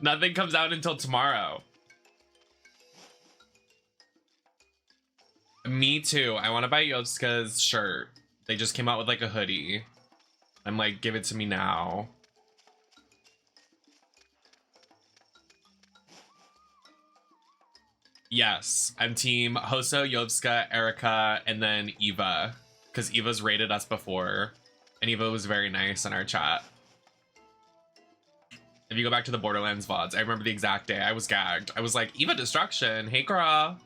Nothing comes out until tomorrow. Me too. I want to buy Yovska's shirt. They just came out with like a hoodie. I'm like, give it to me now. Yes, I'm team Hoso, Yovska, Erica, and then Eva. Because Eva's rated us before. And Eva was very nice in our chat. If you go back to the Borderlands VODs, I remember the exact day. I was gagged. I was like, Eva Destruction, hey girl.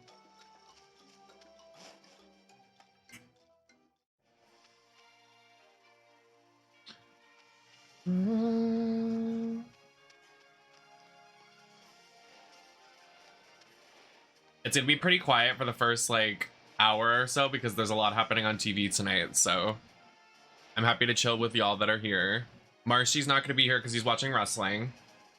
It's gonna be pretty quiet for the first like hour or so because there's a lot happening on TV tonight, so I'm happy to chill with y'all that are here. Marshy's not gonna be here because he's watching wrestling,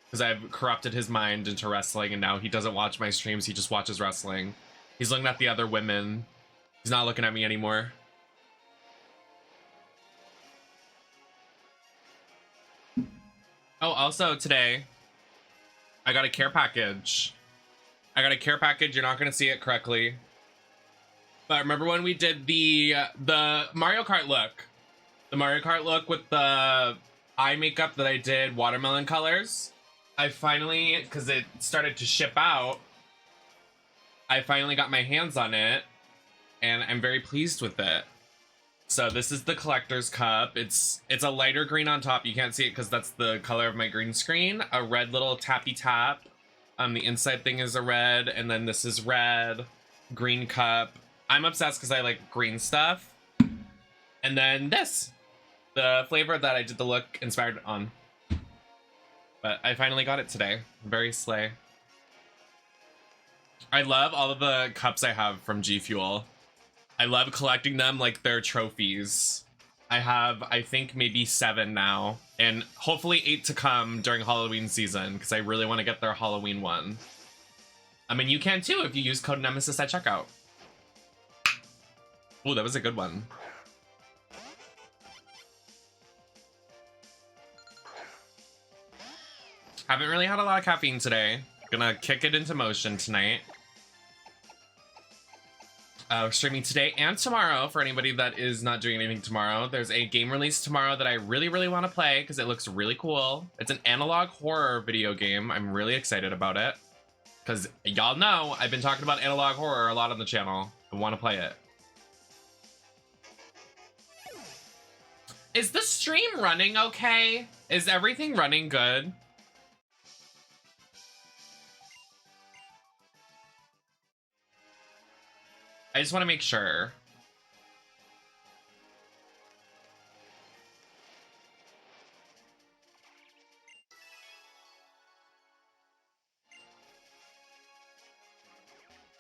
because I've corrupted his mind into wrestling and now he doesn't watch my streams, he just watches wrestling. He's looking at the other women. He's not looking at me anymore. Oh, also today, I got a care package. I got a care package. You're not going to see it correctly. But remember when we did the Mario Kart look? The Mario Kart look with the eye makeup that I did, watermelon colors? I finally, because it started to ship out, I finally got my hands on it. And I'm very pleased with it. So this is the collector's cup. It's a lighter green on top. You can't see it because that's the color of my green screen. A red little tappy tap. The inside thing is a red, and then this is red. Green cup. I'm obsessed because I like green stuff. And then this, the flavor that I did the look inspired on. But I finally got it today. Very slay. I love all of the cups I have from G Fuel. I love collecting them like they're trophies. I have, I think, maybe 7 now. And hopefully 8 to come during Halloween season, because I really want to get their Halloween one. I mean, you can too if you use code Nemesis at checkout. Oh, that was a good one. Haven't really had a lot of caffeine today. Gonna kick it into motion tonight. Streaming today and tomorrow for anybody that is not doing anything tomorrow. There's a game release tomorrow that I really, really want to play because it looks really cool. It's an analog horror video game. I'm really excited about it because y'all know I've been talking about analog horror a lot on the channel. I want to play it. Is the stream running okay? Is everything running good? I just want to make sure.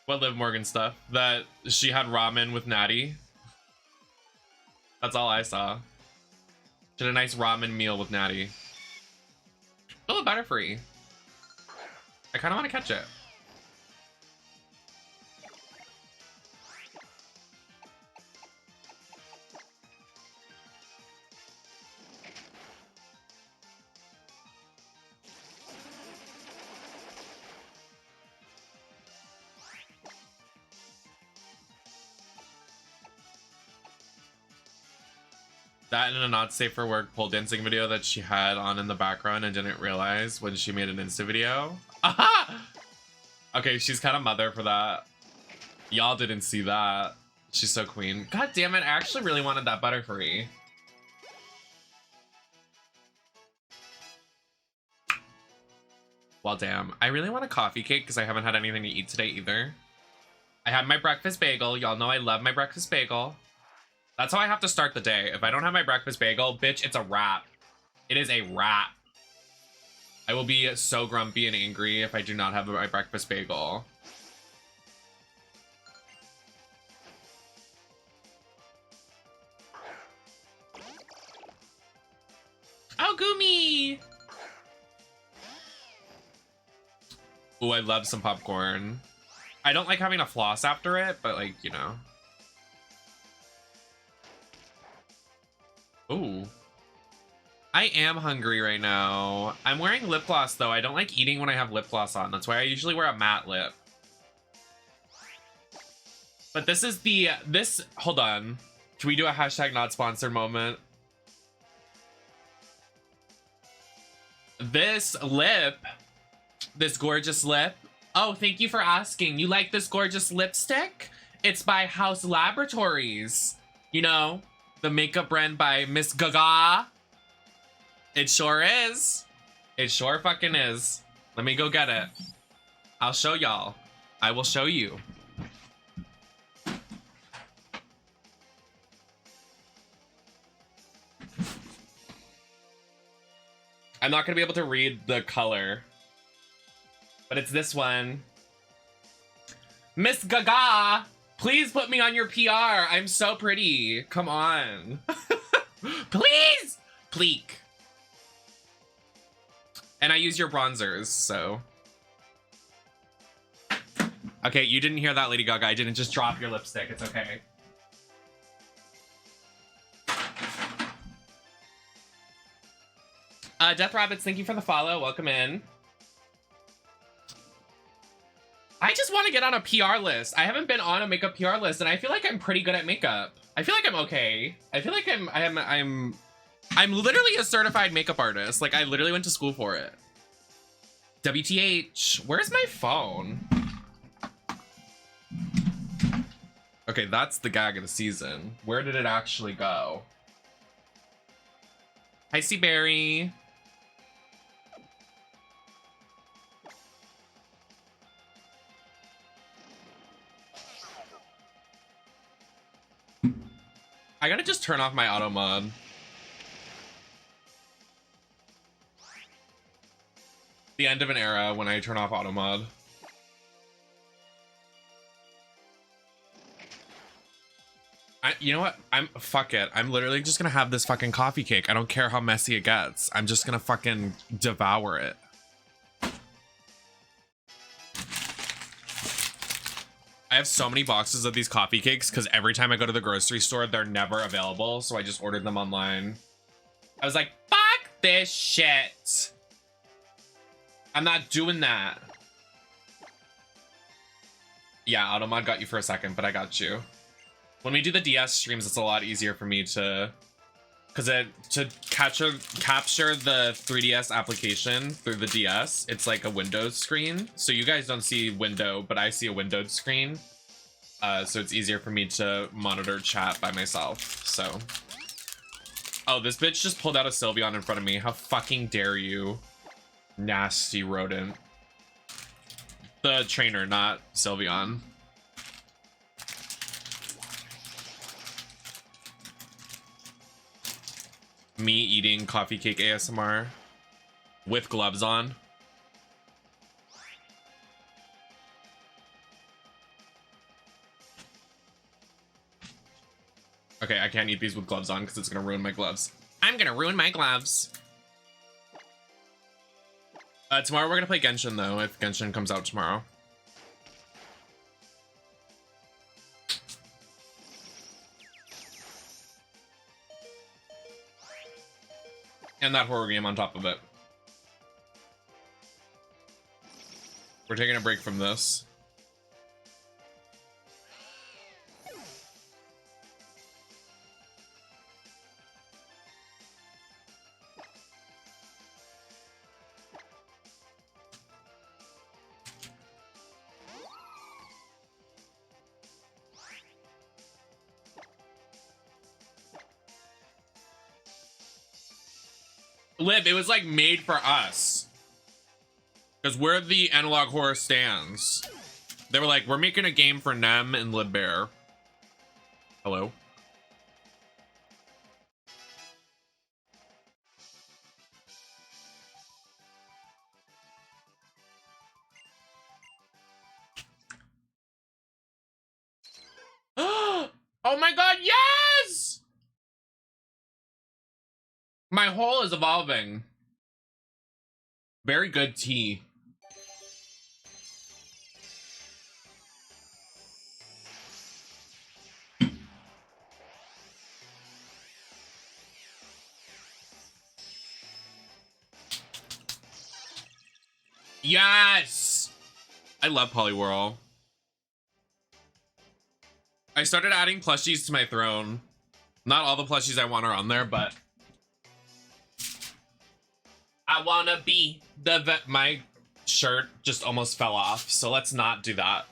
What Liv Morgan stuff? That she had ramen with Natty? That's all I saw. She had a nice ramen meal with Natty. Oh, Butterfree. I kind of want to catch it. That and a not safe for work pole dancing video that she had on in the background and didn't realize when she made an Insta video. Aha! Okay, she's kind of mother for that. Y'all didn't see that. She's so queen. God damn it, I actually really wanted that Butterfree. Well, damn. I really want a coffee cake because I haven't had anything to eat today either. I had my breakfast bagel. Y'all know I love my breakfast bagel. That's how I have to start the day. If I don't have my breakfast bagel, bitch, it's a wrap. It is a wrap. I will be so grumpy and angry if I do not have my breakfast bagel. Oh, Gumi! Ooh, I love some popcorn. I don't like having to floss after it, but like, you know. Ooh. I am hungry right now. I'm wearing lip gloss though. I don't like eating when I have lip gloss on. That's why I usually wear a matte lip. But this is the, hold on. Can we do a hashtag not sponsored moment? This lip, this gorgeous lip. Oh, thank you for asking. You like this gorgeous lipstick? It's by House Laboratories. You know, the makeup brand by Miss Gaga. It sure is. It sure fucking is. Let me go get it. I'll show y'all. I will show you. I'm not gonna be able to read the color, but it's this one. Miss Gaga, please put me on your PR. I'm so pretty. Come on. Please. Pleek. And I use your bronzers, so. Okay, you didn't hear that, Lady Gaga. I didn't just drop your lipstick. It's okay. Death Rabbits, thank you for the follow. Welcome in. I just want to get on a PR list. I haven't been on a makeup PR list, and I feel like I'm pretty good at makeup. I feel like I'm okay. I feel like I'm literally a certified makeup artist. Like, I literally went to school for it. WTH, where's my phone? Okay, that's the gag of the season. Where did it actually go? Hi, Seaberry. I gotta just turn off my auto mod. The end of an era when I turn off auto mod. You know what? Fuck it. I'm literally just gonna have this fucking coffee cake. I don't care how messy it gets. I'm just gonna fucking devour it. I have so many boxes of these coffee cakes because every time I go to the grocery store, they're never available. So I just ordered them online. I was like, fuck this shit. I'm not doing that. Yeah, Automod got you for a second, but I got you. When we do the DS streams, it's a lot easier for me to, to capture the 3DS application through the DS, it's like a Windows screen. So you guys don't see window, but I see a windowed screen. So it's easier for me to monitor chat by myself, so. Oh, this bitch just pulled out a Sylveon in front of me. How fucking dare you? Nasty rodent. The trainer, not Sylveon. Me eating coffee cake ASMR with gloves on. Okay, I can't eat these with gloves on because it's gonna ruin my gloves. I'm gonna ruin my gloves. Tomorrow we're gonna play Genshin though, if Genshin comes out tomorrow. And that horror game on top of it. We're taking a break from this. Lib, it was like made for us. Because we're the analog horror stands. They were like, we're making a game for Nem and Lib Bear. Hello? Oh my god, yes! My hole is evolving. Very good tea. Yes! I love Poliwhirl. I started adding plushies to my throne. Not all the plushies I want are on there, but I wanna be the vet. My shirt just almost fell off, so let's not do that.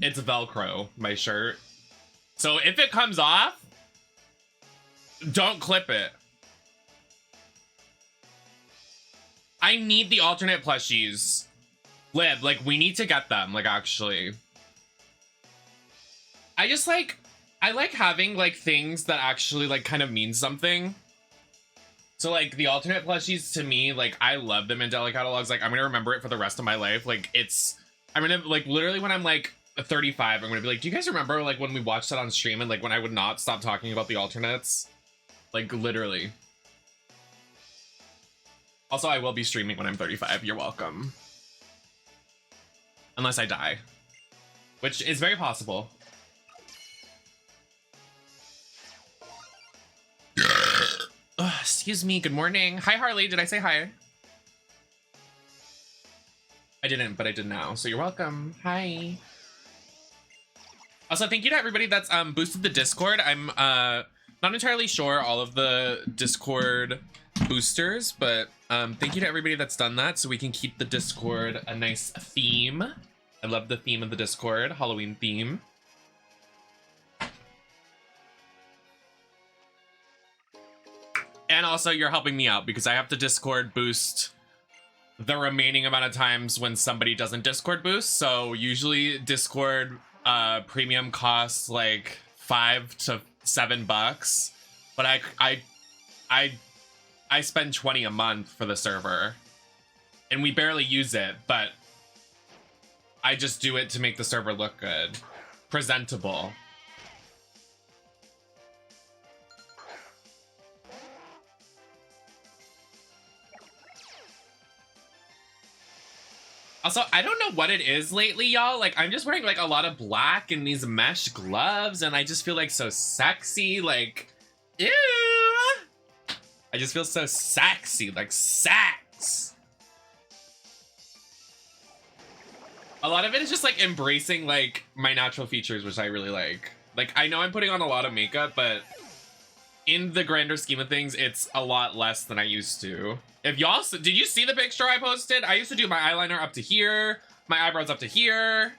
It's Velcro, my shirt. So if it comes off, don't clip it. I need the alternate plushies. Lib, like, we need to get them, like, actually. I just, like, I like having, like, things that actually, like, kind of mean something. So, like, the alternate plushies, to me, like, I love them in Deli catalogs. Like, I'm gonna remember it for the rest of my life. Like, I'm gonna, like, literally when I'm, like, 35, I'm gonna be like, do you guys remember, like, when we watched that on stream and, like, when I would not stop talking about the alternates? Like, literally. Also, I will be streaming when I'm 35. You're welcome. Unless I die. Which is very possible. Excuse me, good morning. Hi, Harley. Did I say hi? I didn't, but I did now. So you're welcome. Hi. Also, thank you to everybody that's boosted the Discord. I'm not entirely sure all of the Discord boosters, but thank you to everybody that's done that so we can keep the Discord a nice theme. I love the theme of the Discord, Halloween theme. And also you're helping me out because I have to Discord boost the remaining amount of times when somebody doesn't Discord boost. So usually Discord premium costs like $5 to $7, but I spend 20 a month for the server and we barely use it, but I just do it to make the server look good, presentable. Also, I don't know what it is lately, y'all. Like, I'm just wearing, like, a lot of black and these mesh gloves, and I just feel, like, so sexy. Like, ew! I just feel so sexy, like, sex! A lot of it is just, like, embracing, like, my natural features, which I really like. Like, I know I'm putting on a lot of makeup, but in the grander scheme of things, it's a lot less than I used to. If y'all, did you see the picture I posted? I used to do my eyeliner up to here, my eyebrows up to here.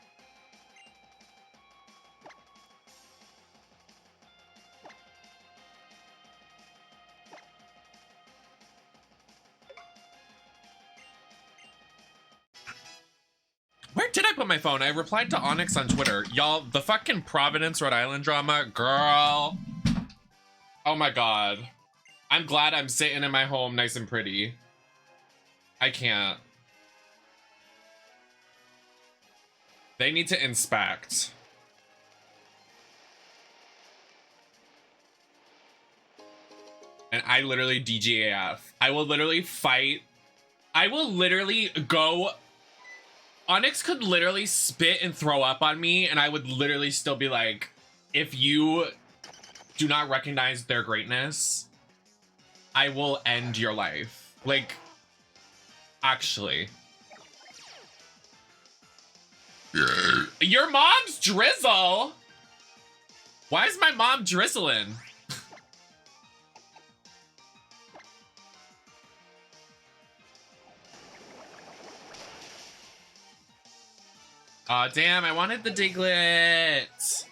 Where did I put my phone? I replied to Onyx on Twitter. Y'all, the fucking Providence, Rhode Island drama, girl. Oh my God. I'm glad I'm sitting in my home nice and pretty. I can't. They need to inspect. And I literally DGAF. I will literally fight. I will literally go. Onyx could literally spit and throw up on me, and I would literally still be like, if you do not recognize their greatness, I will end your life. Like, actually. Your mom's drizzle? Why is my mom drizzling? Aw, damn, I wanted the Diglett.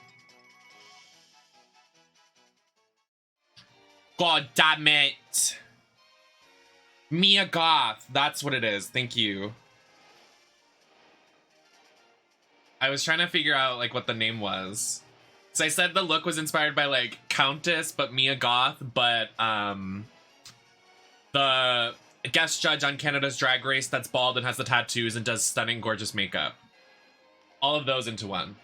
God damn it. Mia Goth, that's what it is. Thank you. I was trying to figure out like what the name was. So I said the look was inspired by like Countess, but Mia Goth, but the guest judge on Canada's Drag Race that's bald and has the tattoos and does stunning, gorgeous makeup. All of those into one.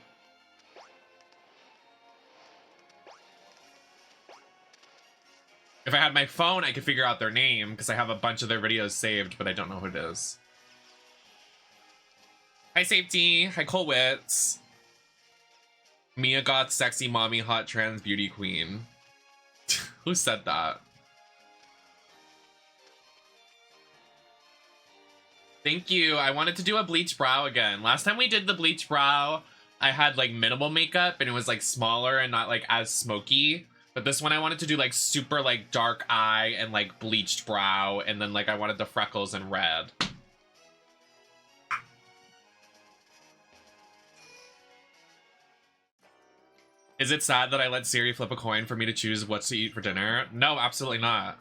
If I had my phone, I could figure out their name because I have a bunch of their videos saved, but I don't know who it is. Hi, Safety. Hi, Colewitz. Mia Goth, sexy mommy, hot trans beauty queen. Who said that? Thank you. I wanted to do a bleach brow again. Last time we did the bleach brow, I had like minimal makeup and it was like smaller and not like as smoky. But this one I wanted to do like super like dark eye and like bleached brow. And then like I wanted the freckles and red. Is it sad that I let Siri flip a coin for me to choose what to eat for dinner? No, absolutely not.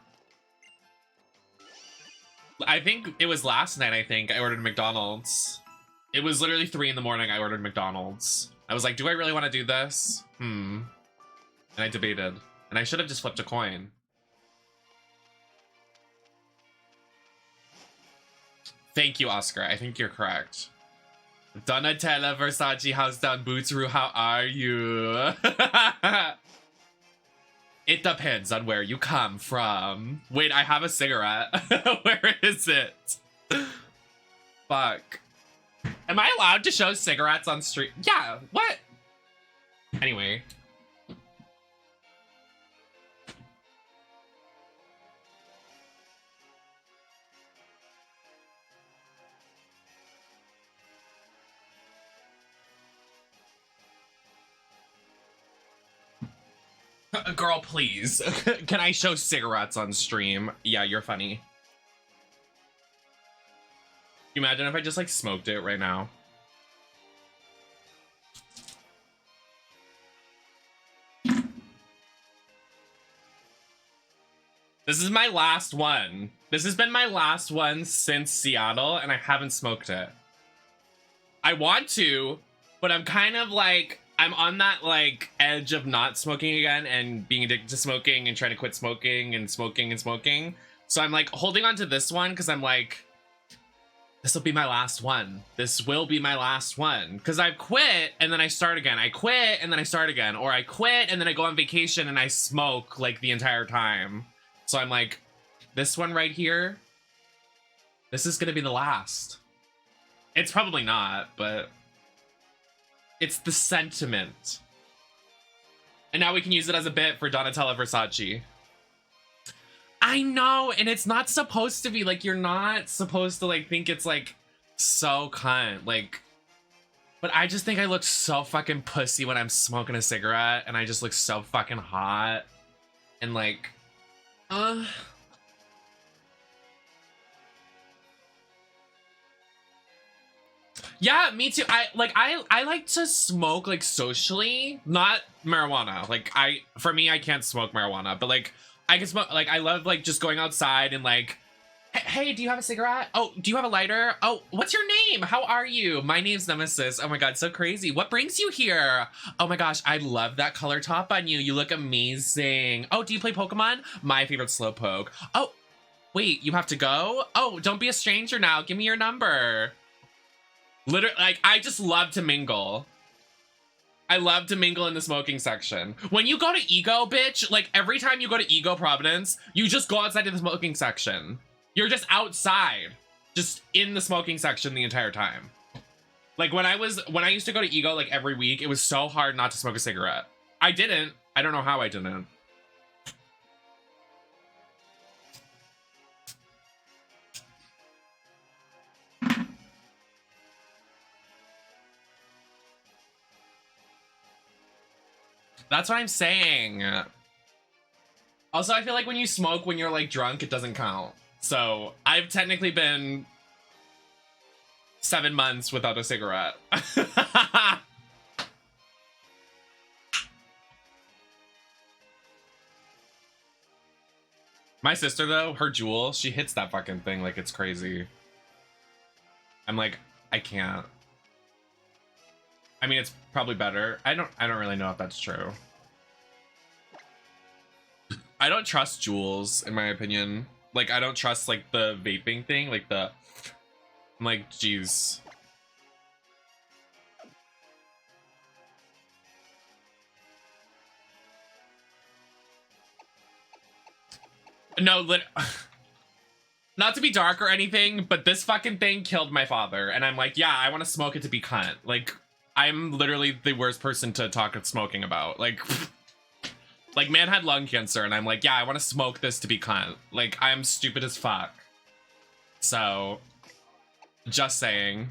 I think it was last night, I think, I ordered McDonald's. It was literally 3 in the morning, I ordered McDonald's. I was like, do I really want to do this? And I debated. And I should have just flipped a coin. Thank you, Oscar. I think you're correct. Donatella Versace House Down Bootsroo, how are you? It depends on where you come from. Wait, I have a cigarette. Where is it? Fuck. Am I allowed to show cigarettes on stream? Yeah, what? Anyway. Girl, please. Can I show cigarettes on stream? Yeah, you're funny. Can you imagine if I just like smoked it right now? This is my last one. This has been my last one since Seattle and I haven't smoked it. I want to, but I'm kind of like, I'm on that like edge of not smoking again and being addicted to smoking and trying to quit smoking and smoking and smoking. So I'm like holding on to this one because I'm like, this will be my last one. This will be my last one. Because I've quit and then I start again. I quit and then I start again. Or I quit and then I go on vacation and I smoke like the entire time. So I'm like, this one right here, this is going to be the last. It's probably not, but it's the sentiment. And now we can use it as a bit for Donatella Versace. I know, and it's not supposed to be, like, you're not supposed to, like, think it's, like, so cunt, like, but I just think I look so fucking pussy when I'm smoking a cigarette, and I just look so fucking hot, and, like, yeah, me too. I like to smoke like socially, not marijuana. Like for me, I can't smoke marijuana, but like I can smoke, like I love like just going outside and like, hey, do you have a cigarette? Oh, do you have a lighter? Oh, what's your name? How are you? My name's Nemesis. Oh my God, so crazy. What brings you here? Oh my gosh, I love that color top on you. You look amazing. Oh, do you play Pokemon? My favorite Slowpoke. Oh, wait, you have to go? Oh, don't be a stranger now. Give me your number. Literally, like, I just love to mingle. I love to mingle in the smoking section. When you go to Ego, bitch, like, every time you go to Ego Providence, you just go outside to the smoking section. You're just outside, just in the smoking section the entire time. Like, when I used to go to Ego, like, every week, it was so hard not to smoke a cigarette. I didn't. I don't know how I didn't. That's what I'm saying. Also, I feel like when you smoke when you're like drunk, it doesn't count. So I've technically been 7 months without a cigarette. My sister though, her Jewel, she hits that fucking thing like it's crazy. I'm like, I can't. I mean, it's probably better. I don't really know if that's true. I don't trust Juuls, in my opinion. Like, I don't trust, like, the vaping thing. Like, I'm like, geez. No, not to be dark or anything, but this fucking thing killed my father. And I'm like, yeah, I want to smoke it to be cunt. Like, I'm literally the worst person to talk of smoking about. Like man had lung cancer and I'm like, yeah, I want to smoke this to be cunt. Like, I'm stupid as fuck. So, just saying.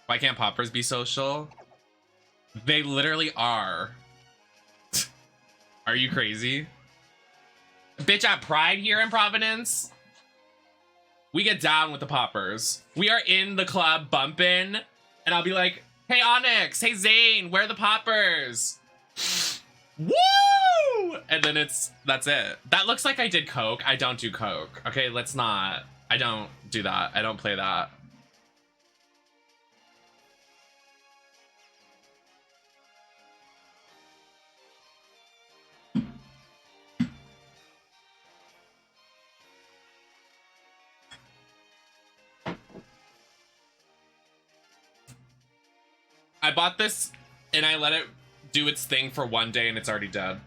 Why can't poppers be social? They literally are. Are you crazy? Bitch, at Pride here in Providence, we get down with the poppers. We are in the club bumping, and I'll be like, hey Onyx, hey Zane, where are the poppers? Woo! And then that's it. That looks like I did coke. I don't do coke. Okay, let's not. I don't do that. I don't play that. I bought this and I let it do its thing for one day and it's already dead.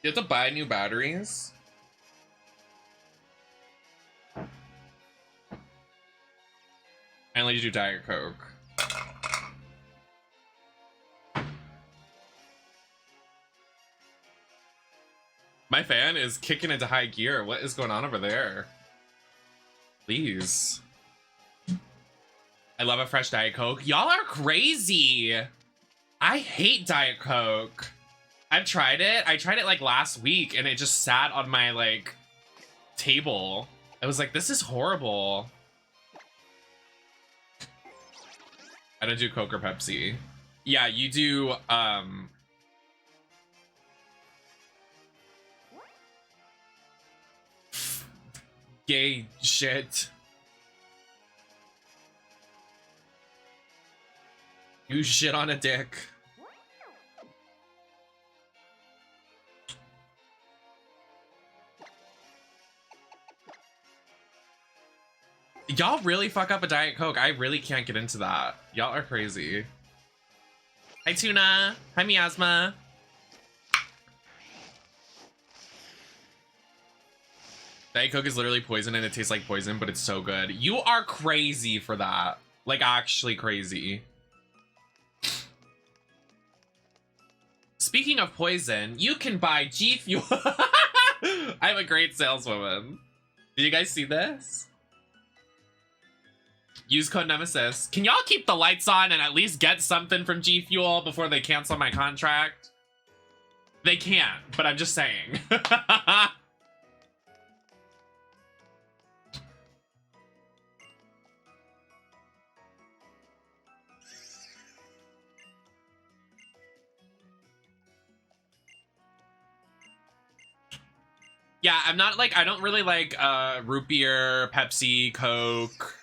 You have to buy new batteries? I only do Diet Coke. My fan is kicking into high gear. What is going on over there? Please. I love a fresh Diet Coke. Y'all are crazy. I hate Diet Coke. I've tried it. I tried it like last week and it just sat on my like table. I was like, this is horrible. I don't do Coke or Pepsi. Yeah, you do gay shit. You shit on a dick. Y'all really fuck up a Diet Coke. I really can't get into that. Y'all are crazy. Hi, Tuna. Hi, Miasma. Diet Coke is literally poison and it tastes like poison, but it's so good. You are crazy for that. Like, actually crazy. Speaking of poison, you can buy G Fuel. I'm a great saleswoman. Did you guys see this? Use code Nemesis. Can y'all keep the lights on and at least get something from G Fuel before they cancel my contract? They can't, but I'm just saying. Yeah, I'm not like, I don't really like root beer, Pepsi, Coke.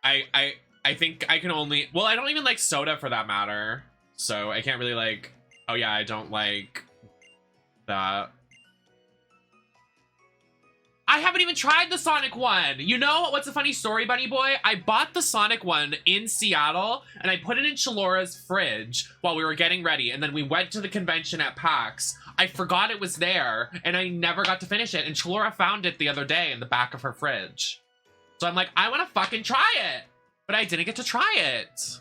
I think I can only, well, I don't even like soda for that matter. So I can't really like, oh yeah, I don't like that. I haven't even tried the Sonic one. You know what's a funny story, Bunny Boy? I bought the Sonic one in Seattle and I put it in Chalora's fridge while we were getting ready. And then we went to the convention at PAX. I forgot it was there and I never got to finish it. And Chalora found it the other day in the back of her fridge. So I'm like, I want to fucking try it, but I didn't get to try it.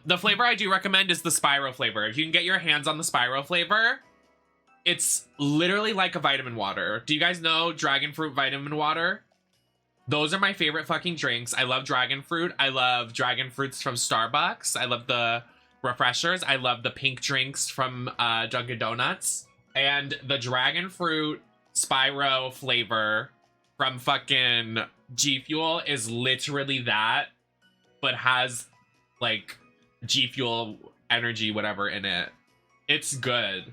The flavor I do recommend is the Spyro flavor. If you can get your hands on the Spyro flavor, it's literally like a vitamin water. Do you guys know dragon fruit vitamin water? Those are my favorite fucking drinks. I love dragon fruit. I love dragon fruits from Starbucks. I love the refreshers. I love the pink drinks from Dunkin' Donuts. And the dragon fruit Spyro flavor from fucking G Fuel is literally that, but has like G Fuel energy, whatever in it. It's good.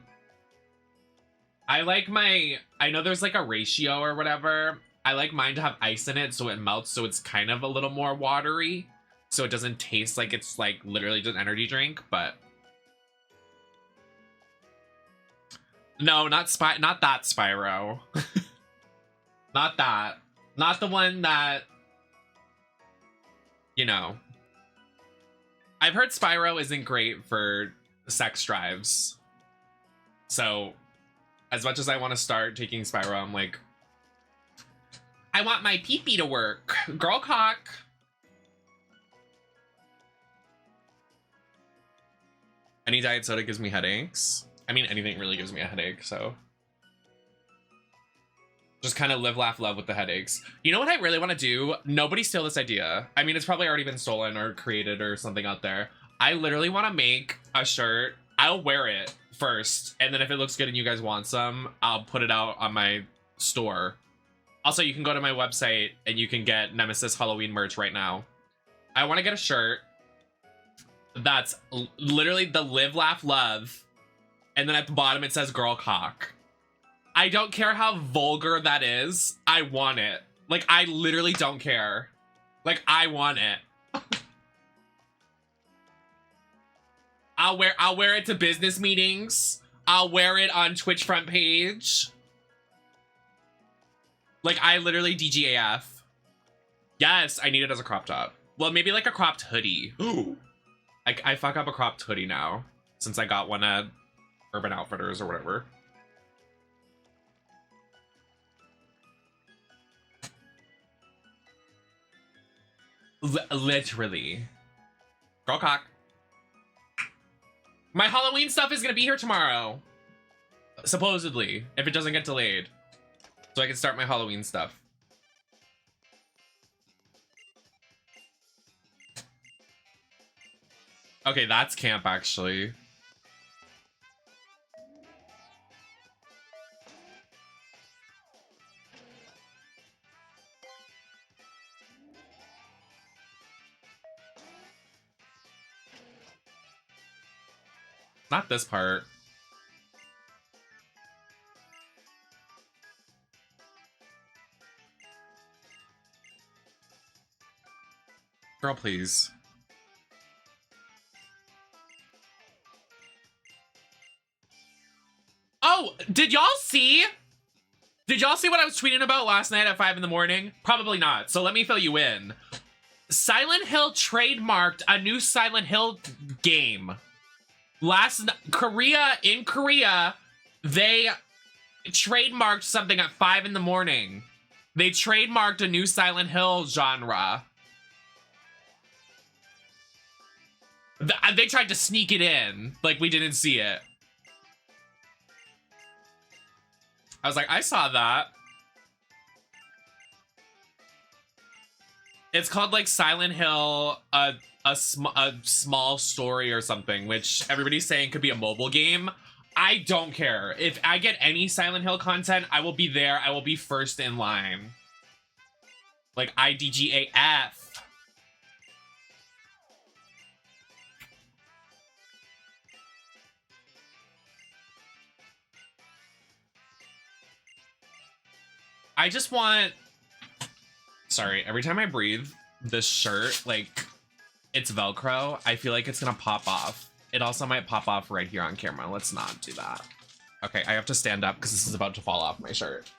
I like my, I know there's like a ratio or whatever. I like mine to have ice in it so it melts, so it's kind of a little more watery. So it doesn't taste like it's like literally just an energy drink, but no, not that Spyro. Not that. Not the one that, you know. I've heard Spyro isn't great for sex drives. So, as much as I want to start taking Spyro, I'm like, I want my pee-pee to work. Girl cock. Any diet soda gives me headaches. I mean, anything really gives me a headache, so. Just kind of live, laugh, love with the headaches. You know what I really want to do? Nobody steal this idea. I mean, it's probably already been stolen or created or something out there. I literally want to make a shirt. I'll wear it first, and then if it looks good and you guys want some, I'll put it out on my store. Also, you can go to my website and you can get Nemesis Halloween merch right now. I want to get a shirt that's literally the live, laugh, love, and then at the bottom it says girl cock. I don't care how vulgar that is. I want it. Like, I literally don't care. Like, I want it. I'll wear it to business meetings. I'll wear it on Twitch front page. Like, I literally DGAF. Yes, I need it as a crop top. Well, maybe like a cropped hoodie. Ooh. I fuck up a cropped hoodie now, since I got one at Urban Outfitters or whatever. Literally. Girl cock. My Halloween stuff is gonna be here tomorrow. Supposedly, if it doesn't get delayed. So I can start my Halloween stuff. Okay, that's camp, actually. Not this part. Girl, please. Oh, did y'all see? Did y'all see what I was tweeting about last night at 5 in the morning? Probably not, so let me fill you in. Silent Hill trademarked a new Silent Hill game. In Korea, they trademarked something at 5 in the morning. They trademarked a new Silent Hill genre. They tried to sneak it in, like we didn't see it. I was like, I saw that. It's called like Silent Hill, a small story or something, which everybody's saying could be a mobile game. I don't care. If I get any Silent Hill content, I will be there. I will be first in line. Like IDGAF. I just want... Sorry, every time I breathe, this shirt, like, it's Velcro. I feel like it's gonna pop off. It also might pop off right here on camera. Let's not do that. Okay, I have to stand up because this is about to fall off my shirt.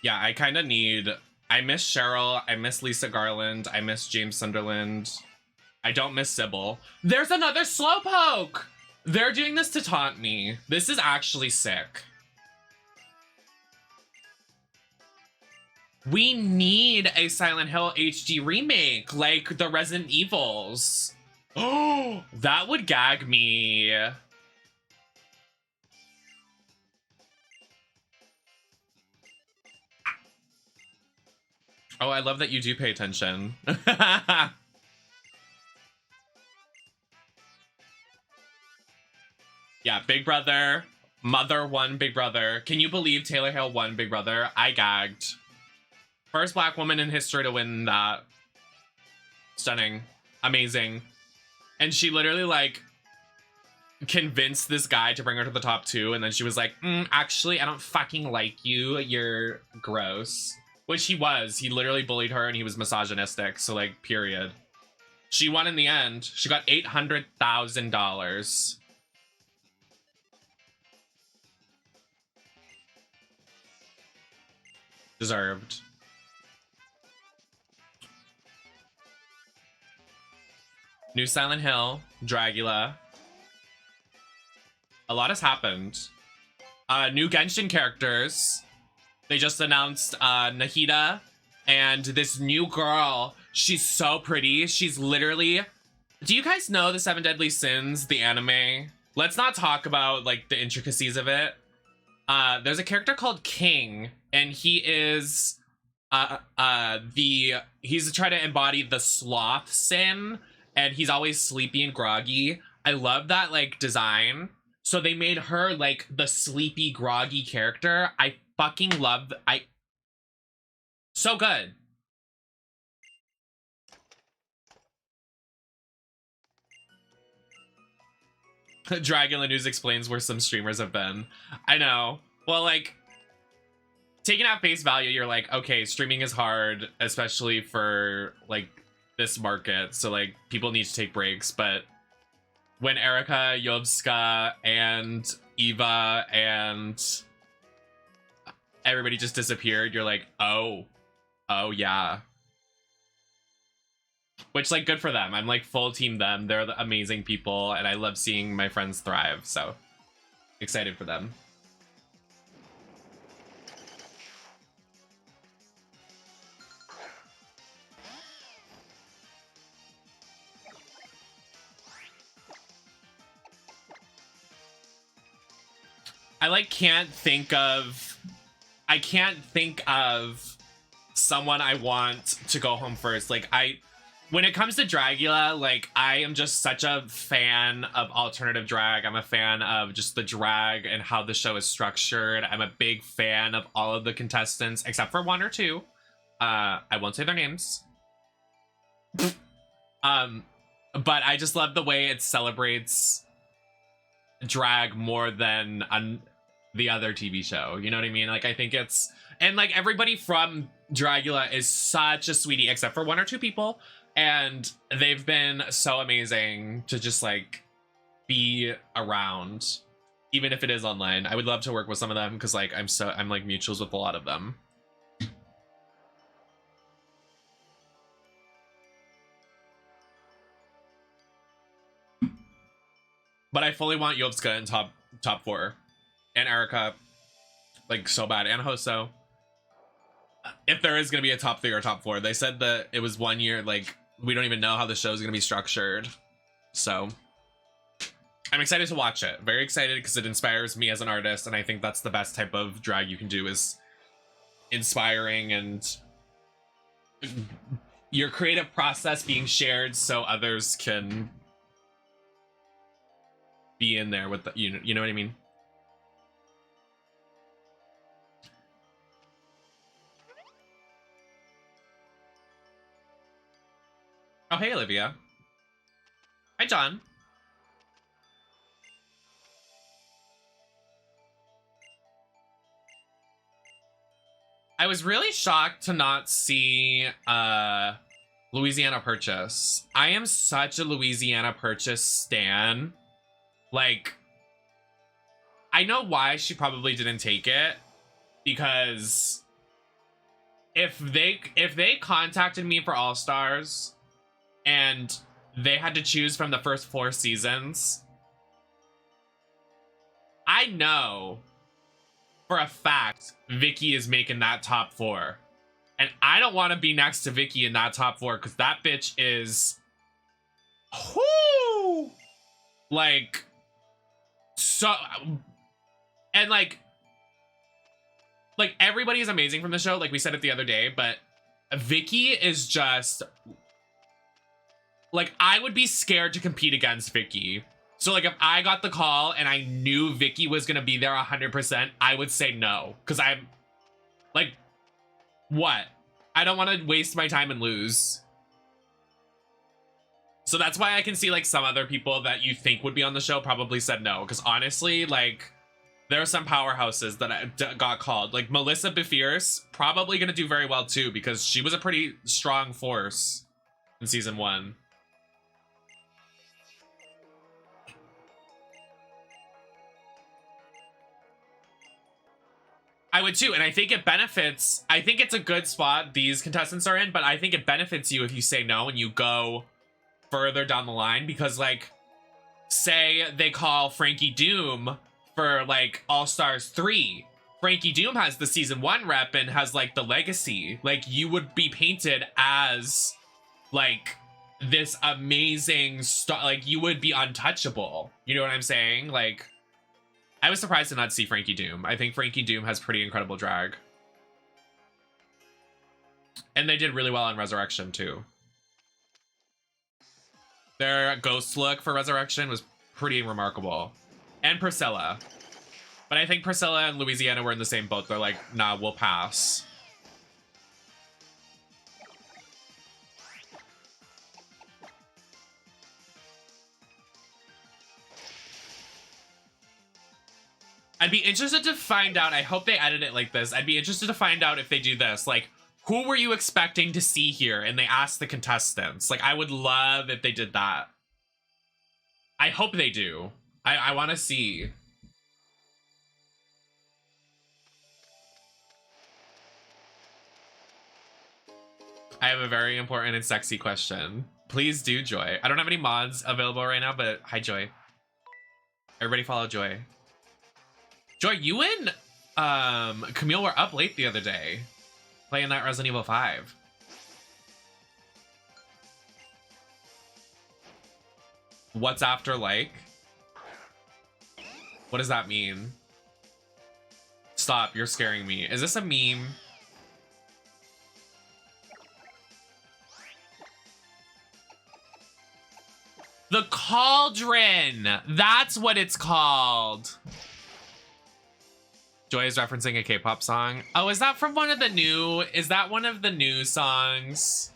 Yeah, I kind of need... I miss Cheryl. I miss Lisa Garland. I miss James Sunderland. I don't miss Sybil. There's another Slowpoke! They're doing this to taunt me. This is actually sick. We need a Silent Hill HD remake, like the Resident Evils. Oh, that would gag me. Oh, I love that you do pay attention. Yeah, Big Brother. Mother won Big Brother. Can you believe Taylor Hale won Big Brother? I gagged. First black woman in history to win that. Stunning. Amazing. And she literally, like, convinced this guy to bring her to the top 2. And then she was like, actually, I don't fucking like you. You're gross. Which he was. He literally bullied her and he was misogynistic. So, like, period. She won in the end. She got $800,000. Deserved. New Silent Hill, Dragula. A lot has happened. New Genshin characters. They just announced Nahida and this new girl. She's so pretty. She's literally... Do you guys know the Seven Deadly Sins, the anime? Let's not talk about like the intricacies of it. There's a character called King, and he is he's trying to embody the sloth sin, and he's always sleepy and groggy. I love that like design. So they made her like the sleepy, groggy character. I fucking love. So good. Dragula News explains where some streamers have been. I know. Well, like, taking at face value, you're like, okay, streaming is hard, especially for like this market. So like, people need to take breaks. But when Erica, Yovska, and Eva and everybody just disappeared, you're like, oh yeah. Which, like, good for them. I'm like full team them. They're the amazing people, and I love seeing my friends thrive. So excited for them. I can't think of someone I want to go home first. Like, when it comes to Dragula, like, I am just such a fan of alternative drag. I'm a fan of just the drag and how the show is structured. I'm a big fan of all of the contestants, except for one or two. I won't say their names. But I just love the way it celebrates drag more than the other TV show. You know what I mean? Like, I think it's... And, like, everybody from Dragula is such a sweetie, except for one or two people. And they've been so amazing to just, like, be around, even if it is online. I would love to work with some of them because, like, I'm like mutuals with a lot of them. But I fully want Yovska in top 4. And Erica, like, so bad. And Hoso. If there is going to be a top 3 or top 4. They said that it was 1 year, like, we don't even know how the show is going to be structured. So I'm excited to watch it. Very excited because it inspires me as an artist. And I think that's the best type of drag you can do, is inspiring and your creative process being shared so others can be in there with the, you know what I mean? Oh, hey, Olivia. Hi, John. I was really shocked to not see Louisiana Purchase. I am such a Louisiana Purchase stan. Like, I know why she probably didn't take it, because if they contacted me for All Stars and they had to choose from the first 4 seasons, I know for a fact Vicky is making that top 4. And I don't want to be next to Vicky in that top 4, because that bitch is... Whoo! Like... So... And, like everybody is amazing from the show, like we said it the other day, but Vicky is just... Like, I would be scared to compete against Vicky. So, like, if I got the call and I knew Vicky was gonna be there 100%, I would say no. Because I'm... Like, what? I don't want to waste my time and lose. So that's why I can see, like, some other people that you think would be on the show probably said no. Because honestly, like, there are some powerhouses that got called. Like, Melissa Befierce, probably gonna do very well, too. Because she was a pretty strong force in season 1. I would too, and I think it benefits. I think it's a good spot these contestants are in, but I think it benefits you if you say no and you go further down the line, because like, say they call Frankie Doom for like All Stars 3. Frankie Doom has the season 1 rep and has like the legacy. Like, you would be painted as like this amazing star. Like, you would be untouchable. You know what I'm saying? Like, I was surprised to not see Frankie Doom. I think Frankie Doom has pretty incredible drag. And they did really well on Resurrection too. Their ghost look for Resurrection was pretty remarkable. And Priscilla. But I think Priscilla and Louisiana were in the same boat. They're like, nah, we'll pass. I'd be interested to find out. I hope they edit it like this. I'd be interested to find out if they do this. Like, who were you expecting to see here? And they asked the contestants. Like, I would love if they did that. I hope they do. I want to see. I have a very important and sexy question. Please do, Joy. I don't have any mods available right now, but hi, Joy. Everybody follow Joy. Joy, you and Camille were up late the other day playing that Resident Evil 5. What's after like? What does that mean? Stop, you're scaring me. Is this a meme? The Cauldron! That's what it's called! Joy is referencing a K-pop song. Oh, is that from one of the new... Is that one of the new songs?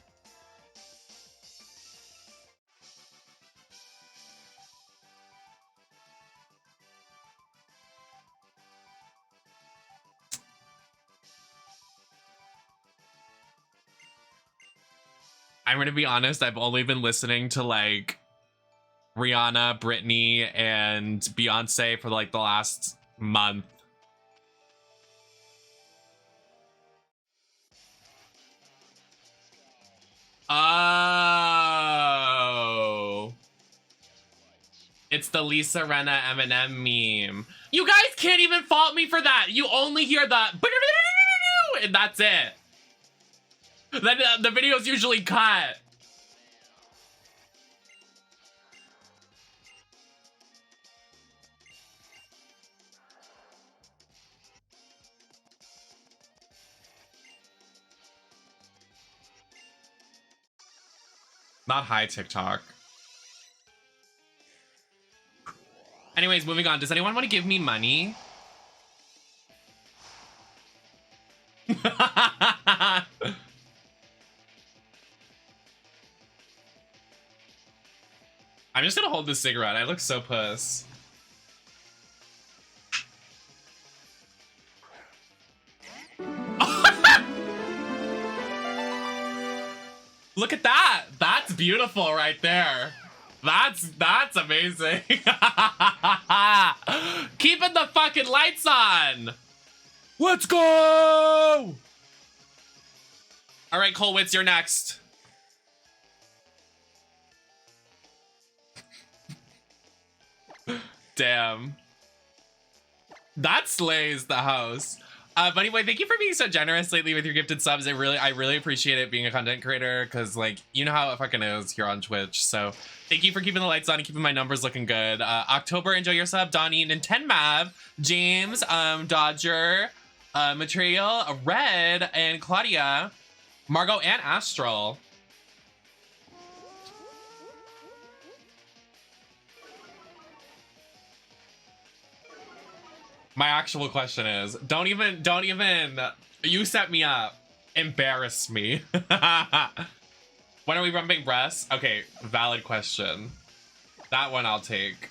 I'm gonna be honest, I've only been listening to like Rihanna, Britney, and Beyonce for like the last month. Oh. It's the Lisa Rinna Eminem meme. You guys can't even fault me for that. You only hear the and that's it. Then the video's usually cut. Not high TikTok. Anyways, moving on. Does anyone want to give me money? I'm just gonna hold this cigarette. I look so puss. Look at that. That's beautiful right there. That's amazing. Keeping the fucking lights on. Let's go. All right, Colwitz, you're next. Damn. That slays the house. But anyway, thank you for being so generous lately with your gifted subs. I really appreciate it being a content creator, because like, you know how it fucking is here on Twitch. So thank you for keeping the lights on and keeping my numbers looking good. October, enjoy your sub. Donnie, Nintendo Mav, James, Dodger, Material, Red, and Claudia, Margot, and Astral. My actual question is, don't even, you set me up. Embarrass me. When are we rumping breasts? Okay, valid question. That one I'll take.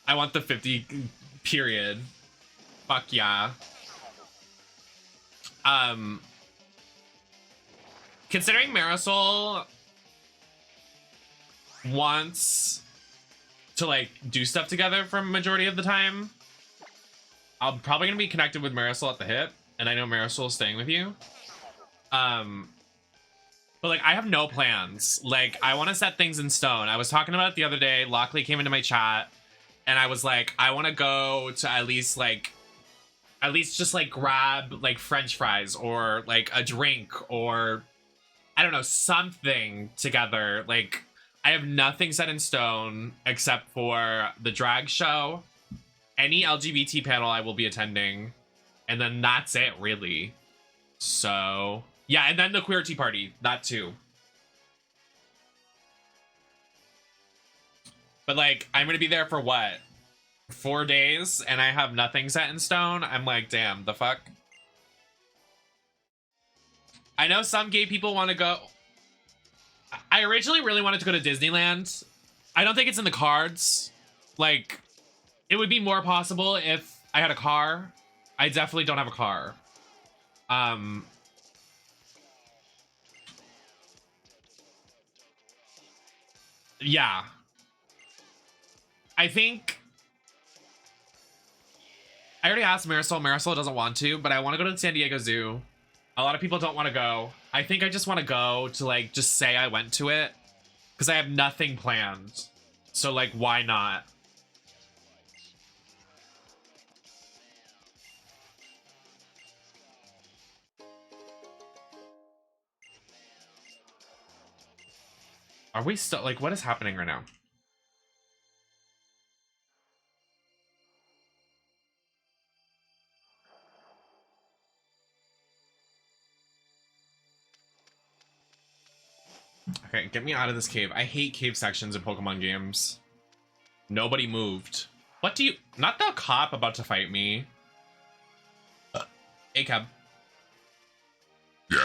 I want the 50 period. Fuck yeah. Considering Marisol wants to like do stuff together for majority of the time, I'm probably gonna be connected with Marisol at the hip, and I know Marisol is staying with you. But like, I have no plans. Like, I want to set things in stone. I was talking about it the other day. Lockley came into my chat, and I was like, I want to go to at least just like grab like French fries or like a drink or I don't know, something together. Like, I have nothing set in stone except for the drag show, any LGBT panel I will be attending, and then that's it, really. So yeah, and then the queer tea party, that too. But like, I'm gonna be there for what? 4 days, and I have nothing set in stone. I'm like, damn, the fuck? I know some gay people want to go. I originally really wanted to go to Disneyland. I don't think it's in the cards. Like, it would be more possible if I had a car. I definitely don't have a car. Yeah. I think I already asked Marisol. Marisol doesn't want to, but I want to go to the San Diego Zoo. A lot of people don't want to go. I think I just want to go to, like, just say I went to it. Because I have nothing planned. So, like, why not? Are we still, like, what is happening right now? Okay, get me out of this cave. I hate cave sections in Pokemon games. Nobody moved. What do you... Not the cop about to fight me. Hey, cab. Yay.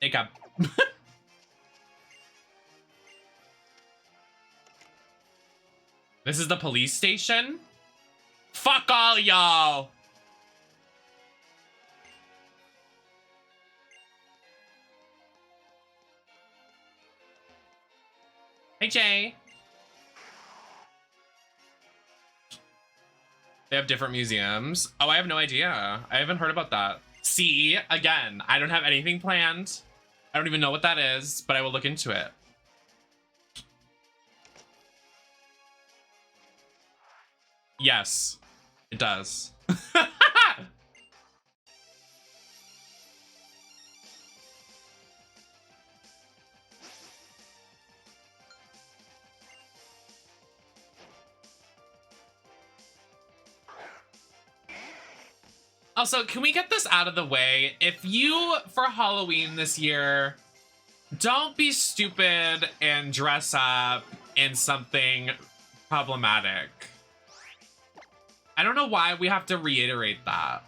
Hey, cab. This is the police station? Fuck all y'all! Hey, Jay. They have different museums. Oh, I have no idea. I haven't heard about that. See, again, I don't have anything planned. I don't even know what that is, but I will look into it. Yes, it does. Also, can we get this out of the way? If you, for Halloween this year, don't be stupid and dress up in something problematic. I don't know why we have to reiterate that.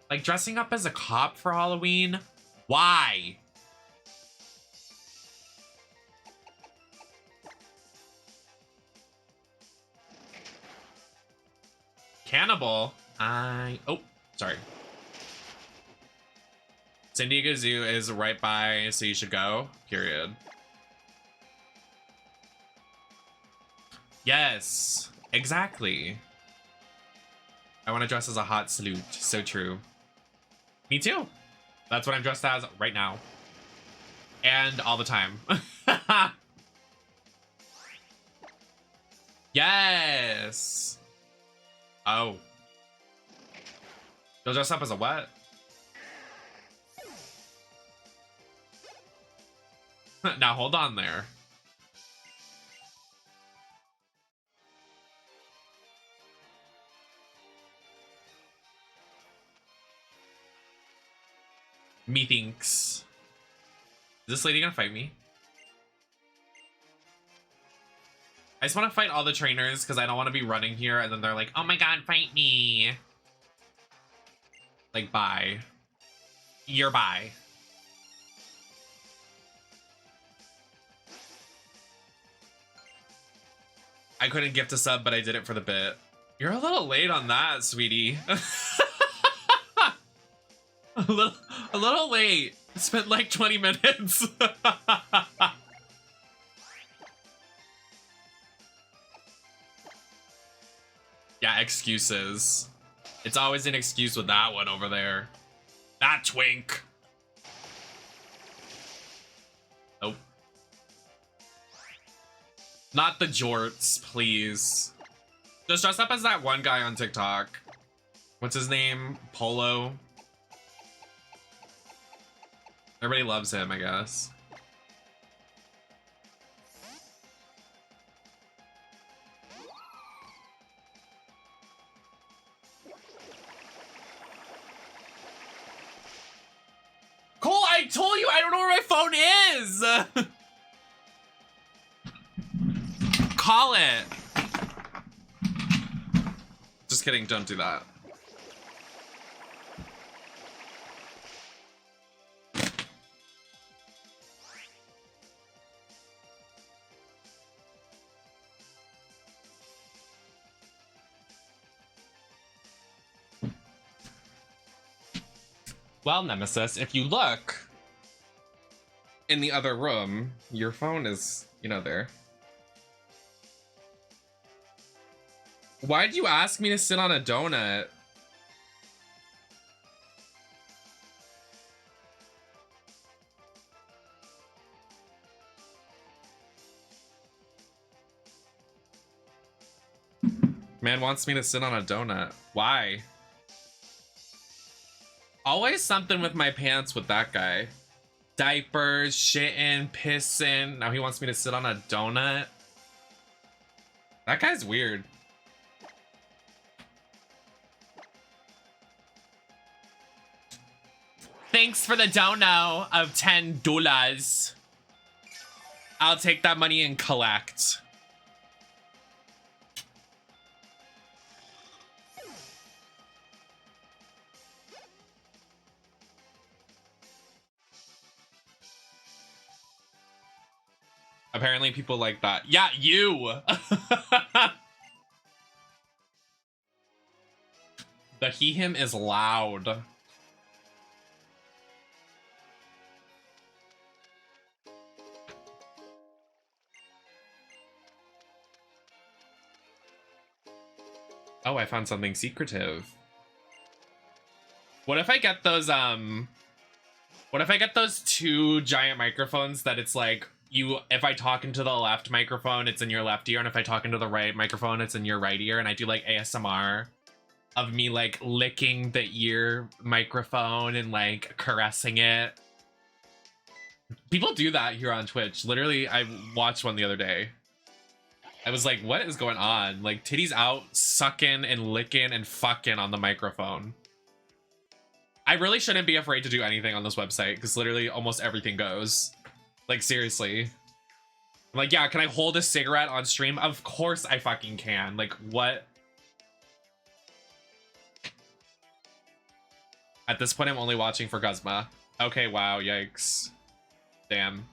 Like, dressing up as a cop for Halloween? Why? Cannibal? Oh, sorry. San Diego Zoo is right by, so you should go, period. Yes, exactly. I want to dress as a hot salute. So true. Me too. That's what I'm dressed as right now. And all the time. Yes. Oh. You'll dress up as a what? Now hold on there. Methinks. Is this lady gonna fight me? I just want to fight all the trainers because I don't want to be running here and then they're like, oh my god, fight me. Like, bye. You're bye. I couldn't gift a sub, but I did it for the bit. You're a little late on that, sweetie. a little late. Spent like 20 minutes. excuses. It's always an excuse with that one over there. That twink. Nope. Not the jorts, please. Just dress up as that one guy on TikTok. What's his name? Polo. Everybody loves him, I guess. Cole, I told you I don't know where my phone is! Call it! Just kidding, don't do that. Well, Nemesis, if you look in the other room, your phone is, you know, there. Why'd you ask me to sit on a donut? Man wants me to sit on a donut. Why? Always something with my pants with that guy. Diapers, shitting, pissing. Now he wants me to sit on a donut. That guy's weird. Thanks for the dono of $10. I'll take that money and collect. Apparently people like that. Yeah, you! The he-him is loud. Oh, I found something secretive. What if I get those, what if I get those two giant microphones that it's like, if I talk into the left microphone, it's in your left ear, and if I talk into the right microphone, it's in your right ear, and I do like ASMR of me like licking the ear microphone and like caressing it. People do that here on Twitch. Literally, I watched one the other day. I was like, what is going on? Like, titties out, sucking and licking and fucking on the microphone. I really shouldn't be afraid to do anything on this website, because literally almost everything goes. Like, seriously. I'm like, yeah, can I hold a cigarette on stream? Of course I fucking can. Like, what? At this point, I'm only watching for Guzma. Okay, wow, yikes. Damn.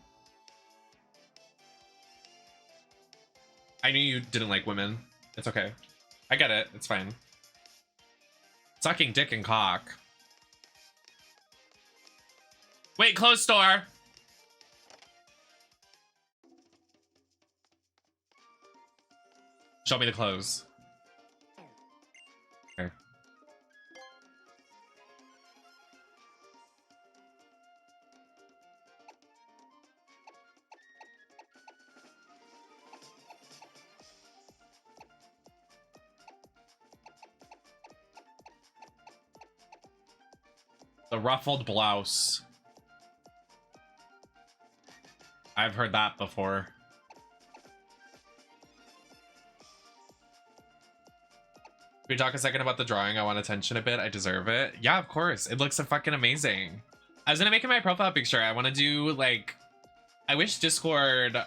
I knew you didn't like women. It's okay. I get it. It's fine. Sucking dick and cock. Wait, closed door. Show me the clothes. Okay. The ruffled blouse. I've heard that before. Can we talk a second about the drawing? I want attention a bit. I deserve it. Yeah, of course. It looks fucking amazing. I was gonna make it my profile picture. I want to do like, I wish Discord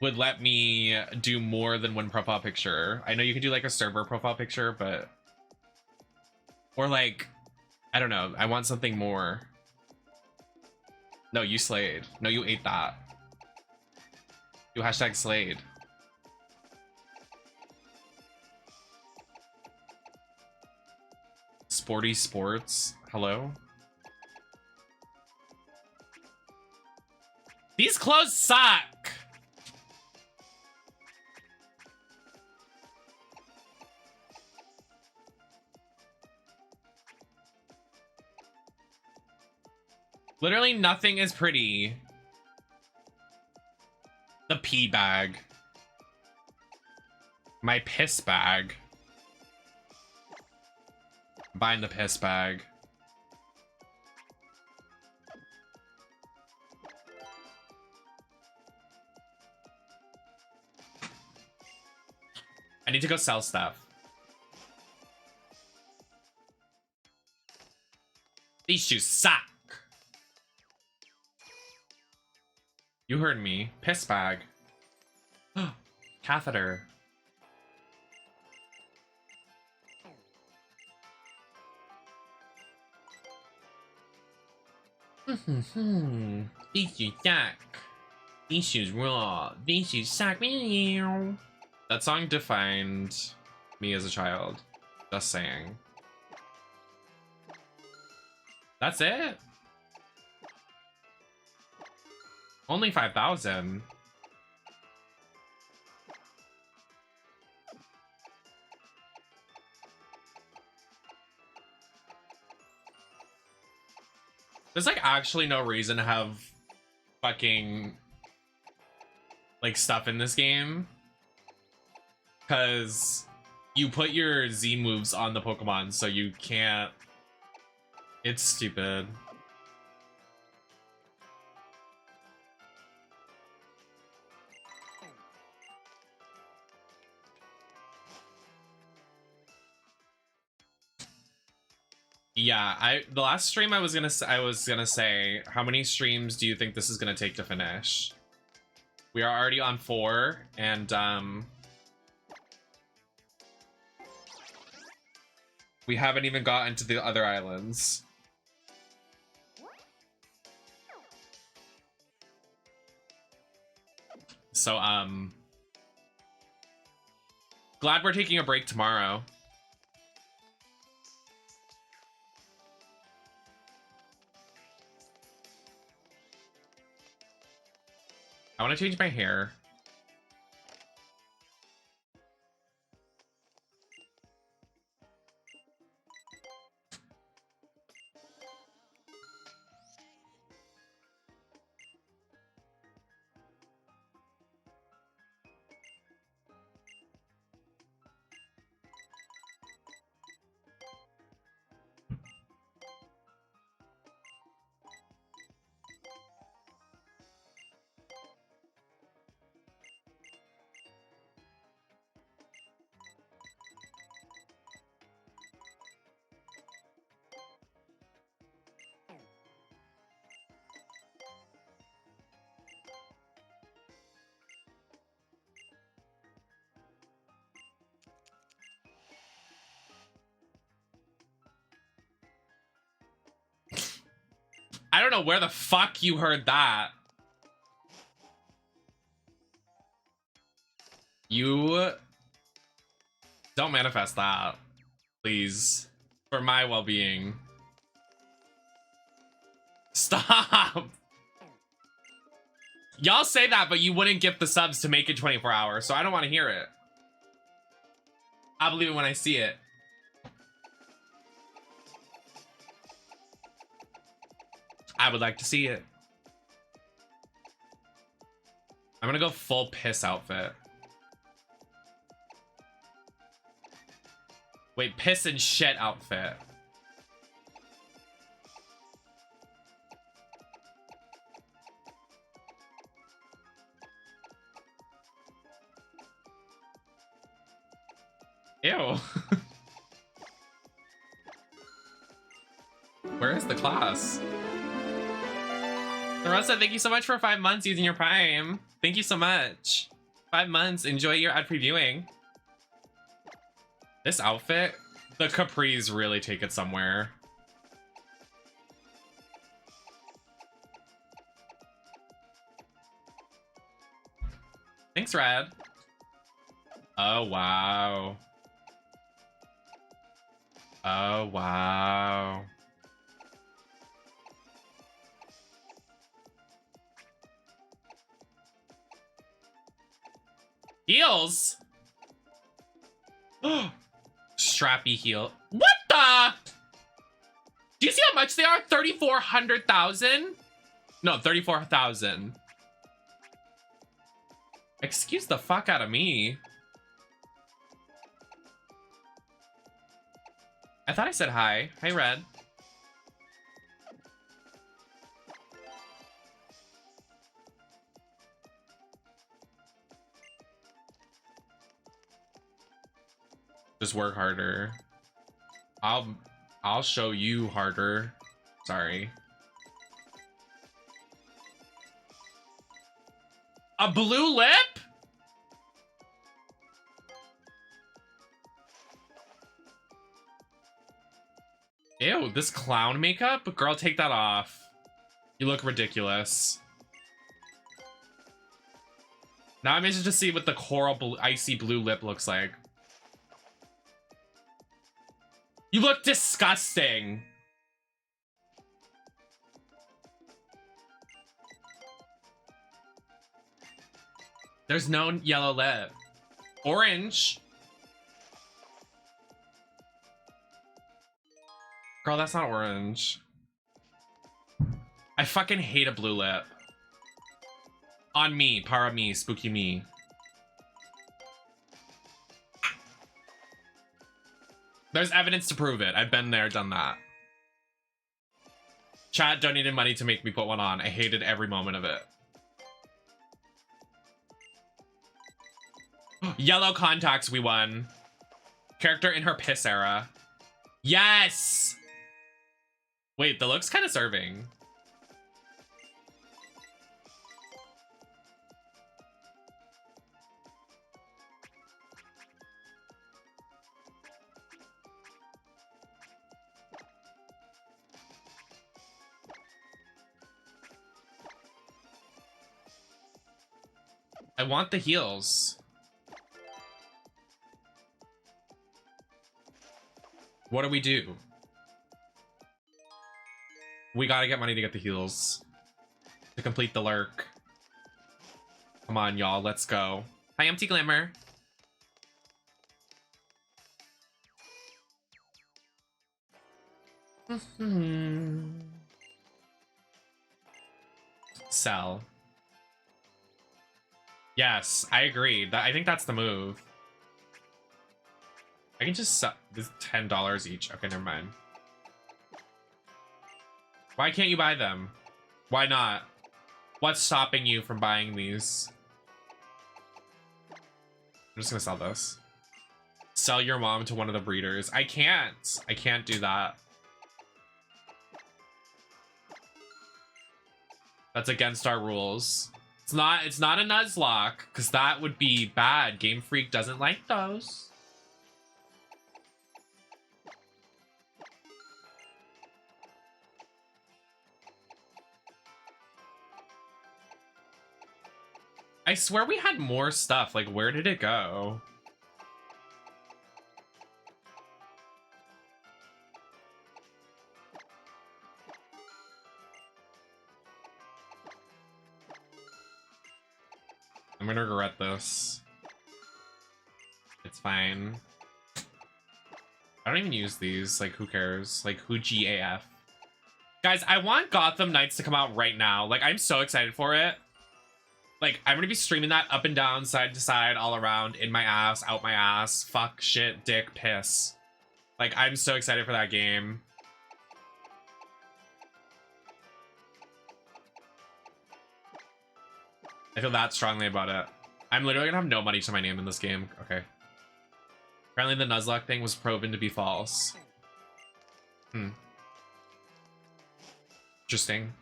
would let me do more than one profile picture. I know you can do like a server profile picture, but, or like, I don't know. I want something more. No, you slayed. No, you ate that. You hashtag slayed. Sporty sports. Hello? These clothes suck! Literally nothing is pretty. The pee bag. My piss bag. Buying the piss bag. I need to go sell stuff. These shoes suck. You heard me. Piss bag. Catheter. These shoes suck. These shoes raw. These shoes suck. That song defined me as a child. Just saying. That's it? Only 5,000. There's like actually no reason to have fucking like stuff in this game. Because you put your Z moves on the Pokemon, so you can't. It's stupid. Yeah, the last stream I was gonna say, how many streams do you think this is gonna take to finish? We are already on 4, and we haven't even gotten to the other islands. So glad we're taking a break tomorrow. I want to change my hair. I don't know where the fuck you heard that. You don't manifest that, please, for my well-being. Stop. Y'all say that, but you wouldn't gift the subs to make it 24 hours, so I don't want to hear it. I believe it when I see it. I would like to see it. I'm gonna go full piss outfit. Wait, piss and shit outfit. Ew. Where is the class? Rosa, thank you so much for 5 months using your Prime. Thank you so much. 5 months. Enjoy your ad previewing. This outfit, the capris really take it somewhere. Thanks, Rad. Oh, wow. Oh, wow. Heels? Strappy heel. What the? Do you see how much they are? 3,400,000? No, 34,000. Excuse the fuck out of me. I thought I said hi. Hi, Red. Just work harder. I'll show you harder. Sorry. A blue lip? Ew, this clown makeup? Girl, take that off. You look ridiculous. Now I'm interested to see what the coral blue, icy blue lip looks like. You look disgusting. There's no yellow lip. Orange. Girl, that's not orange. I fucking hate a blue lip. On me, para me, spooky me. There's evidence to prove it. I've been there, done that. Chat donated money to make me put one on. I hated every moment of it. Yellow contacts, we won. Character in her piss era. Yes! Wait, the look's kind of serving. I want the heels. What do we do? We gotta get money to get the heals. To complete the lurk. Come on, y'all, let's go. Hi, Empty Glimmer. Sell. Yes, I agree. I think that's the move. I can just sell. This is $10 each. Okay, never mind. Why can't you buy them? Why not? What's stopping you from buying these? I'm just gonna sell this. Sell your mom to one of the breeders. I can't. I can't do that. That's against our rules. It's not a Nuzlocke, because that would be bad. Game Freak doesn't like those. I swear we had more stuff. Like, where did it go? I'm gonna regret this. It's fine. I don't even use these. Like, who cares? Like, who GAF? Guys, I want Gotham Knights to come out right now. Like, I'm so excited for it. Like, I'm gonna be streaming that up and down, side to side, all around, in my ass, out my ass, fuck, shit, dick, piss. Like, I'm so excited for that game. I feel that strongly about it. I'm literally gonna have no money to my name in this game. Okay. Apparently the Nuzlocke thing was proven to be false. Interesting.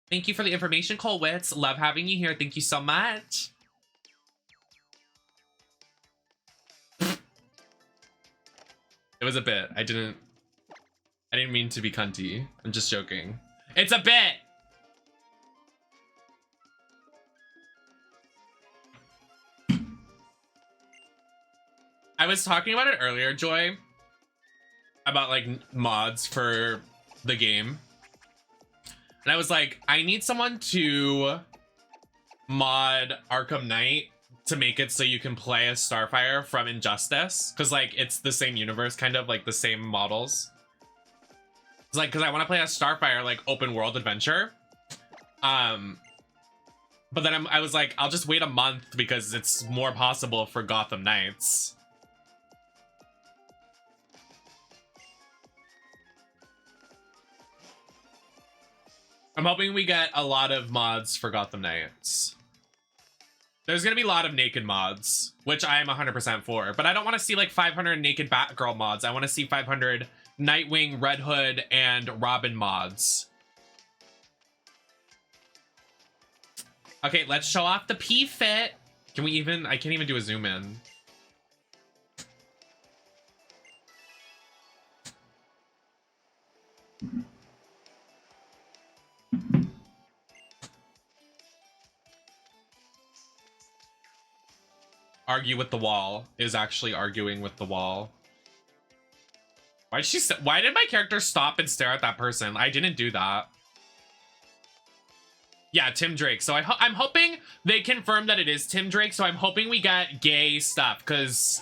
Thank you for the information, Colwitz. Love having you here. Thank you so much. It was a bit. I didn't mean to be cunty. I'm just joking. It's a bit. I was talking about it earlier, Joy, about like mods for the game. And I was like, I need someone to mod Arkham Knight to make it so you can play as Starfire from Injustice. Because like it's the same universe, kind of like the same models. It's like, because I want to play a Starfire, like, open world adventure. But then I was like, I'll just wait a month because it's more possible for Gotham Knights. I'm hoping we get a lot of mods for Gotham Knights. There's gonna be a lot of naked mods, which I am 100% for, but I don't want to see like 500 naked Batgirl mods. I want to see 500 Nightwing, Red Hood, and Robin mods. Okay, let's show off the P-Fit. Can we even, I can't even do a zoom in. Argue with the wall is actually arguing with the wall. Why did my character stop and stare at that person? I didn't do that. Yeah, Tim Drake. So I'm hoping they confirm that it is Tim Drake. So I'm hoping we get gay stuff because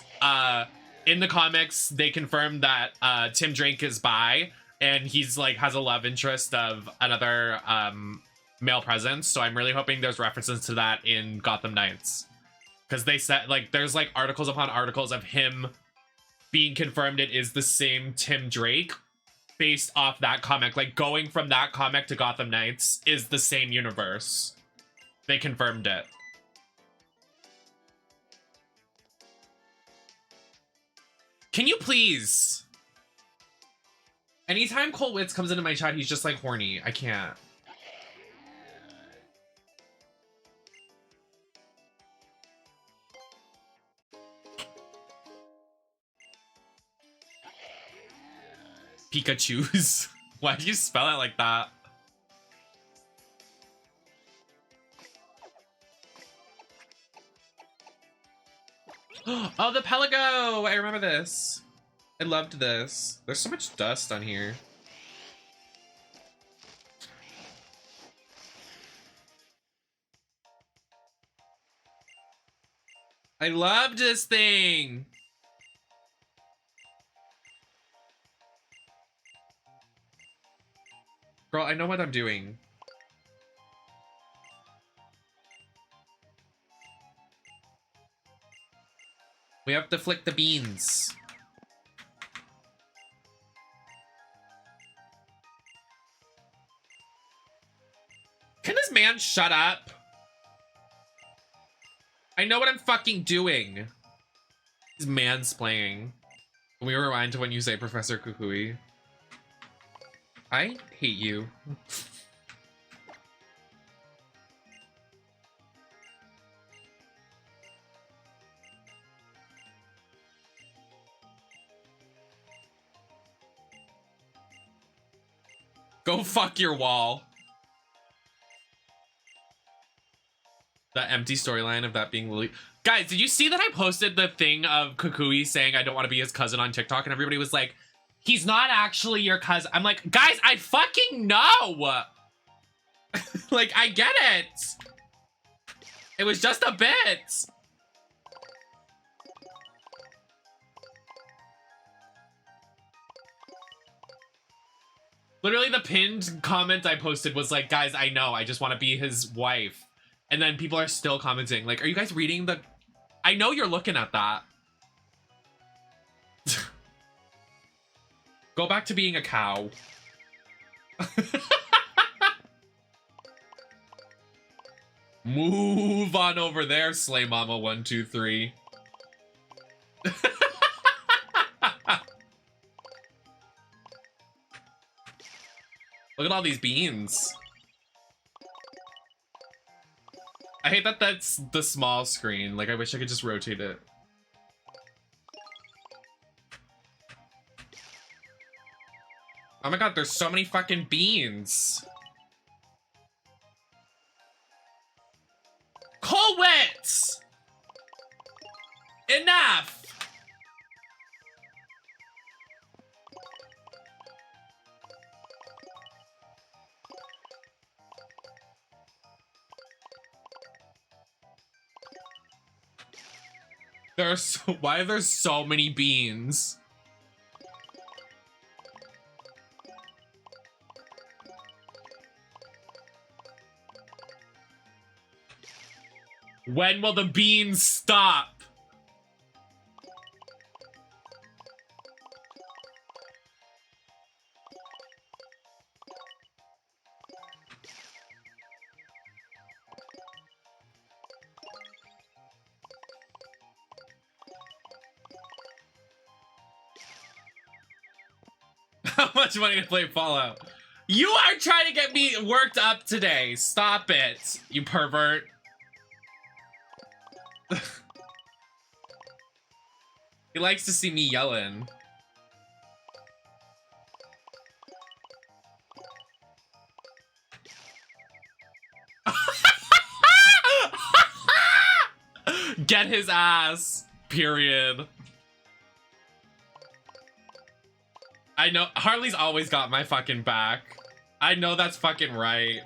in the comics they confirmed that Tim Drake is bi and he's like has a love interest of another male presence. So I'm really hoping there's references to that in Gotham Knights because they said like there's like articles upon articles of him being confirmed it is the same Tim Drake. Based off that comic, like going from that comic to Gotham Knights is the same universe. They confirmed it. Can you please? Anytime Cole Witz comes into my chat, he's just like horny. I can't. Pikachu's. Why do you spell it like that? Oh, the Pelago! I remember this. I loved this. There's so much dust on here. I loved this thing. Girl, I know what I'm doing. We have to flick the beans. Can this man shut up? I know what I'm fucking doing. He's mansplaining. Can we rewind to when you say Professor Kukui? I hate you. Go fuck your wall. That empty storyline of that being Lily. Guys, did you see that I posted the thing of Kukui saying I don't want to be his cousin on TikTok and everybody was like, he's not actually your cousin. I'm like, guys, I fucking know. Like, I get it. It was just a bit. Literally the pinned comment I posted was like, guys, I know, I just want to be his wife. And then people are still commenting, like, are you guys reading the... I know you're looking at that. Go back to being a cow. Move on over there, Slay Mama 123. Look at all these beans. I hate that that's the small screen. Like, I wish I could just rotate it. Oh my god, there's so many fucking beans. Colwitz! Enough! Why are there so many beans? When will the beans stop? How much money to play Fallout? You are trying to get me worked up today. Stop it, you pervert. He likes to see me yelling. Get his ass. Period. I know Harley's always got my fucking back. I know that's fucking right.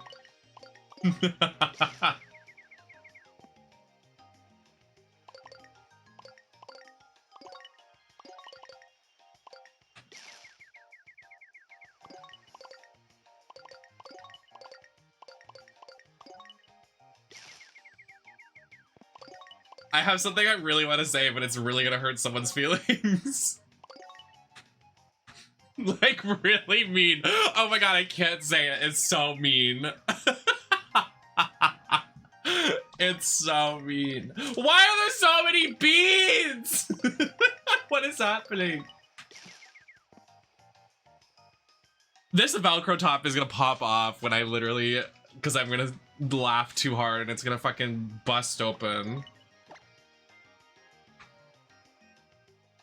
I have something I really want to say, but it's really gonna hurt someone's feelings. Like, really mean. Oh my god, I can't say it. It's so mean. It's so mean. Why are there so many beans? What is happening? This Velcro top is gonna pop off when I literally, because I'm gonna laugh too hard and it's gonna fucking bust open.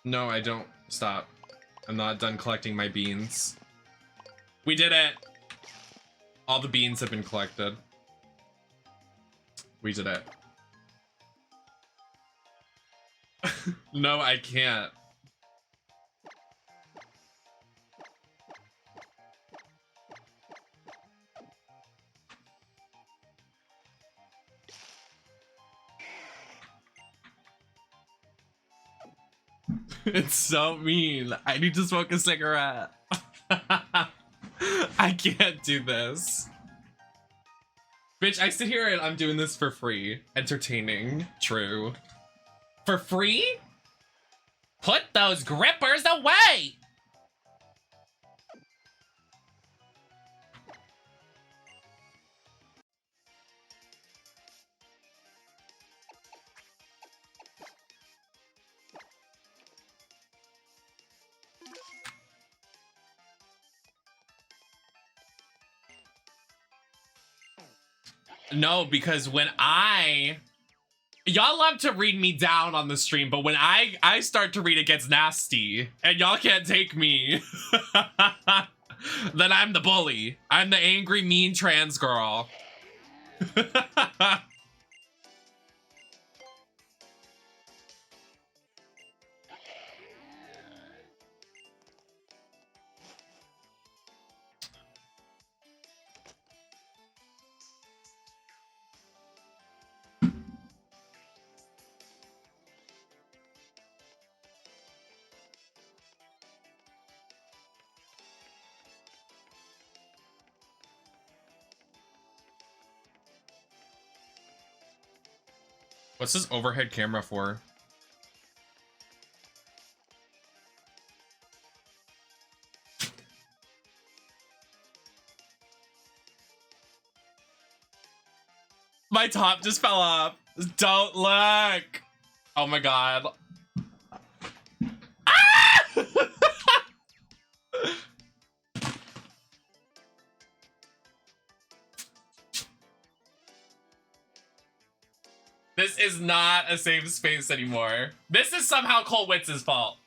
No, I don't. Stop. I'm not done collecting my beans. We did it. All the beans have been collected. We did it. No, I can't. It's so mean. I need to smoke a cigarette. I can't do this. Bitch, I sit here and I'm doing this for free. Entertaining. True. For free? Put those grippers away! No, because when y'all love to read me down on the stream, but when I start to read, it gets nasty, and y'all can't take me. Then I'm the bully. I'm the angry, mean trans girl. What's this overhead camera for? My top just fell off. Don't look. Oh my god. Ah! This is not a safe space anymore. This is somehow Cole Witz's fault.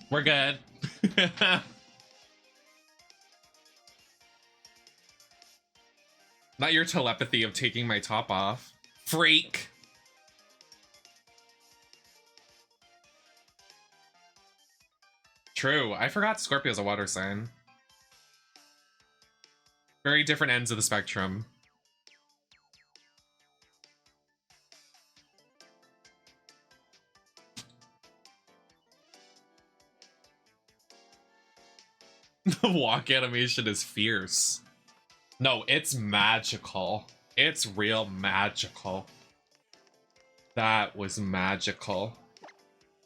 We're good. Not your telepathy of taking my top off. Freak. True. I forgot Scorpio's a water sign. Very different ends of the spectrum. The walk animation is fierce. No, it's magical. It's real magical. That was magical.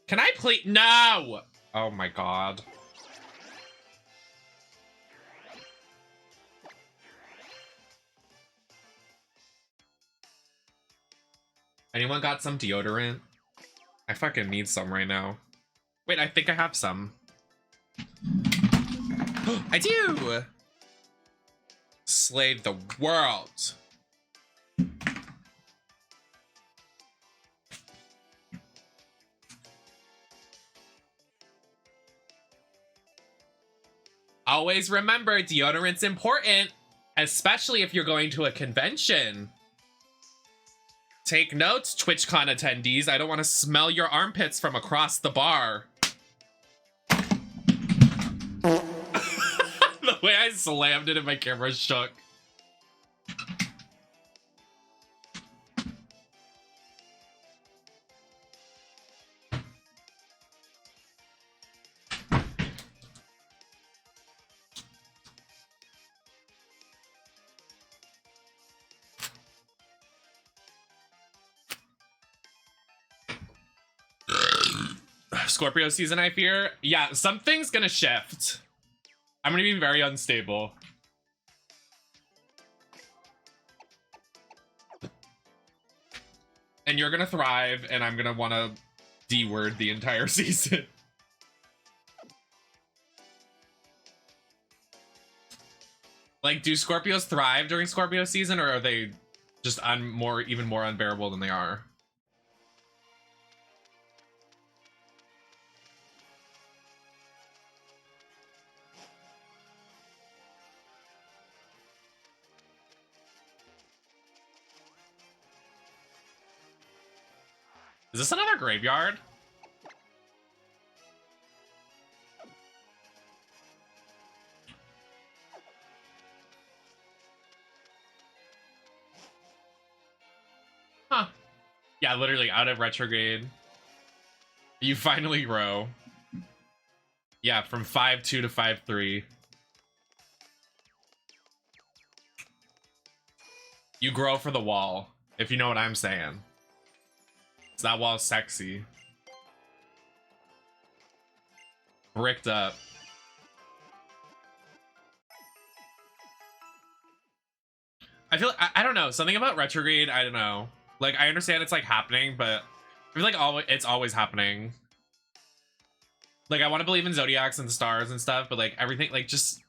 Can I please? No! Oh my god. Anyone got some deodorant? I fucking need some right now. Wait, I think I have some. I do! Slayed the world. Always remember, deodorant's important, especially if you're going to a convention. Take notes, TwitchCon attendees. I don't want to smell your armpits from across the bar. The way I slammed it and my camera shook. Scorpio season, I fear. Yeah, something's gonna shift. I'm gonna be very unstable. And you're gonna thrive, and I'm gonna wanna D-word the entire season. Like, do Scorpios thrive during Scorpio season, or are they just even more unbearable than they are? Is this another graveyard? Huh. Yeah, literally out of retrograde. You finally grow. Yeah, from 5-2 to 5-3. You grow for the wall, if you know what I'm saying. So that wall's sexy. Bricked up. I feel I don't know, something about retrograde, I don't know. Like, I understand it's like happening, but I feel like it's always happening. Like, I want to believe in Zodiacs and stars and stuff, but like everything, like, just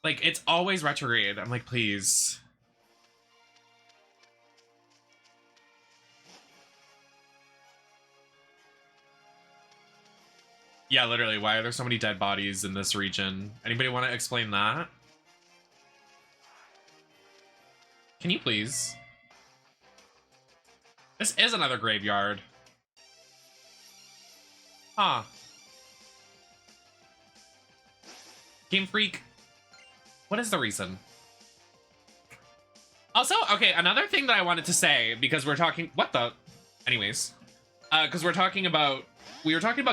like, it's always retrograde. I'm like, please. Yeah, literally, why are there so many dead bodies in this region? Anybody want to explain that? Can you please? This is another graveyard. Huh. Game Freak, what is the reason? Also, okay, another thing that I wanted to say, because we're talking, what the? Anyways, because we were talking about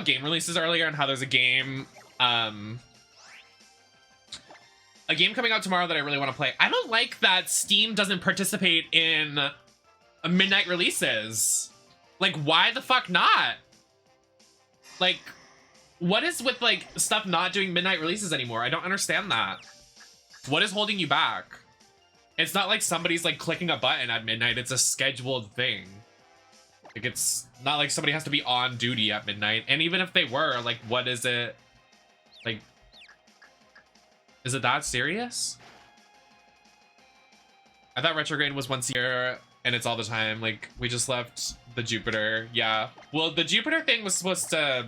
game releases earlier and how there's a game coming out tomorrow that I really want to play. I don't like that Steam doesn't participate in midnight releases. Like, why the fuck not? Like, what is with like stuff not doing midnight releases anymore? I don't understand that. What is holding you back? It's not like somebody's like clicking a button at midnight. It's a scheduled thing. Like, it's not like somebody has to be on duty at midnight. And even if they were, like, what is it? Like, is it that serious? I thought retrograde was once a year and it's all the time. Like, we just left the Jupiter. Yeah. Well, the Jupiter thing was supposed to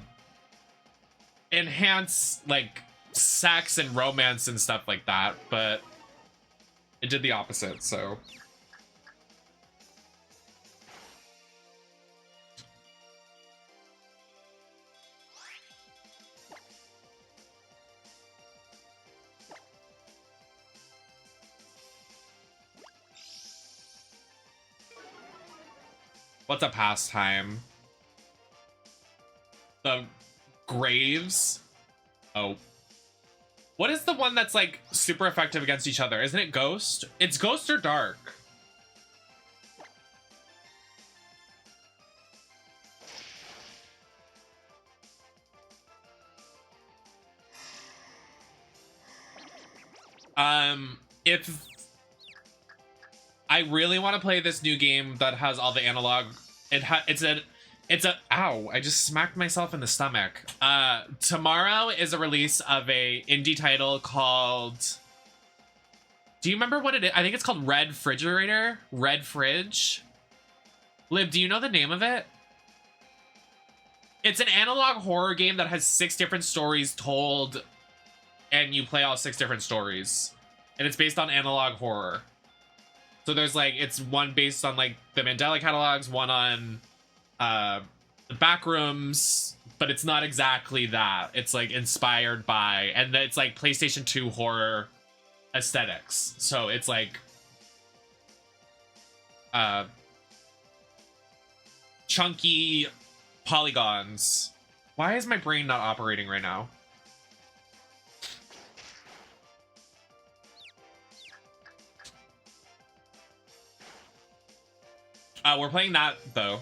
enhance, like, sex and romance and stuff like that, but it did the opposite, so. What's a pastime? The graves? Oh. What is the one that's like super effective against each other? Isn't it Ghost? It's Ghost or Dark? If I really want to play this new game that has all the analog, it's a ow, I just smacked myself in the stomach. Tomorrow is a release of a indie title called, do you remember what it is? I think it's called Red Refrigerator? Red Fridge? Liv, do you know the name of it? It's an analog horror game that has 6 different stories told, and you play all 6 different stories. And it's based on analog horror. So there's like, it's one based on like the Mandela catalogs, one on the Backrooms, but it's not exactly that. It's like inspired by, and it's like PlayStation 2 horror aesthetics. So it's like chunky polygons. Why is my brain not operating right now? We're playing that though.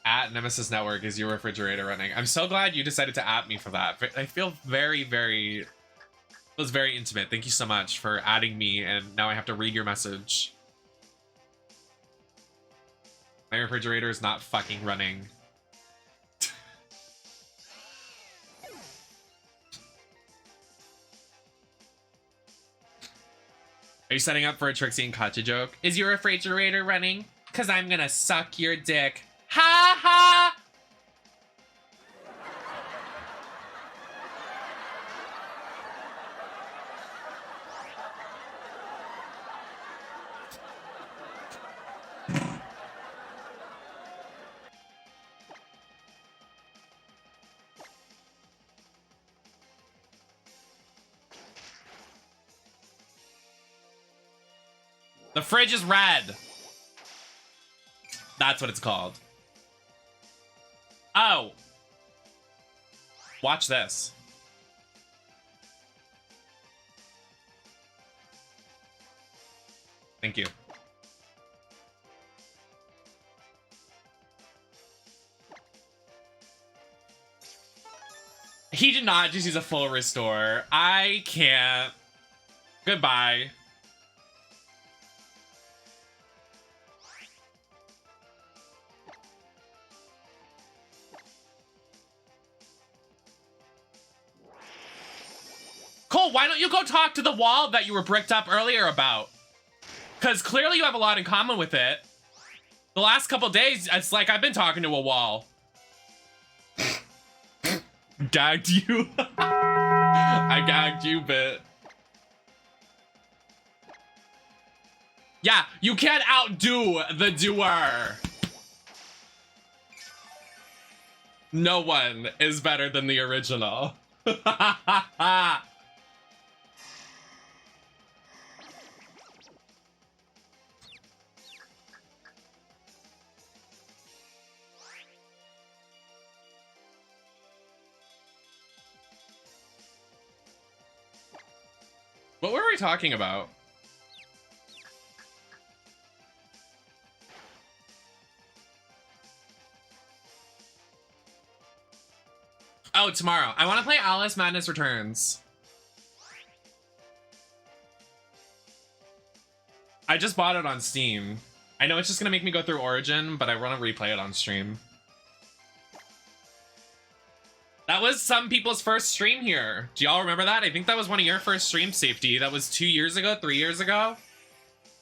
At Nemesis Network, is your refrigerator running? I'm so glad you decided to at me for that. I feel very, very, it was very intimate. Thank you so much for adding me, and now I have to read your message. My refrigerator is not fucking running. Are you setting up for a Trixie and Katja joke? Is your refrigerator running? Cause I'm gonna suck your dick. Ha ha! The fridge is red. That's what it's called. Oh. Watch this. Thank you. He did not just use a full restore. I can't. Goodbye. Cole, why don't you go talk to the wall that you were bricked up earlier about? Because clearly you have a lot in common with it. The last couple days, it's like I've been talking to a wall. Gagged you. I gagged you, bit. Yeah, you can't outdo the doer. No one is better than the original. What were we talking about? Oh, tomorrow. I want to play Alice Madness Returns. I just bought it on Steam. I know it's just going to make me go through Origin, but I want to replay it on stream. That was some people's first stream here. Do y'all remember that? I think that was one of your first streams, Safety. That was 2 years ago, 3 years ago.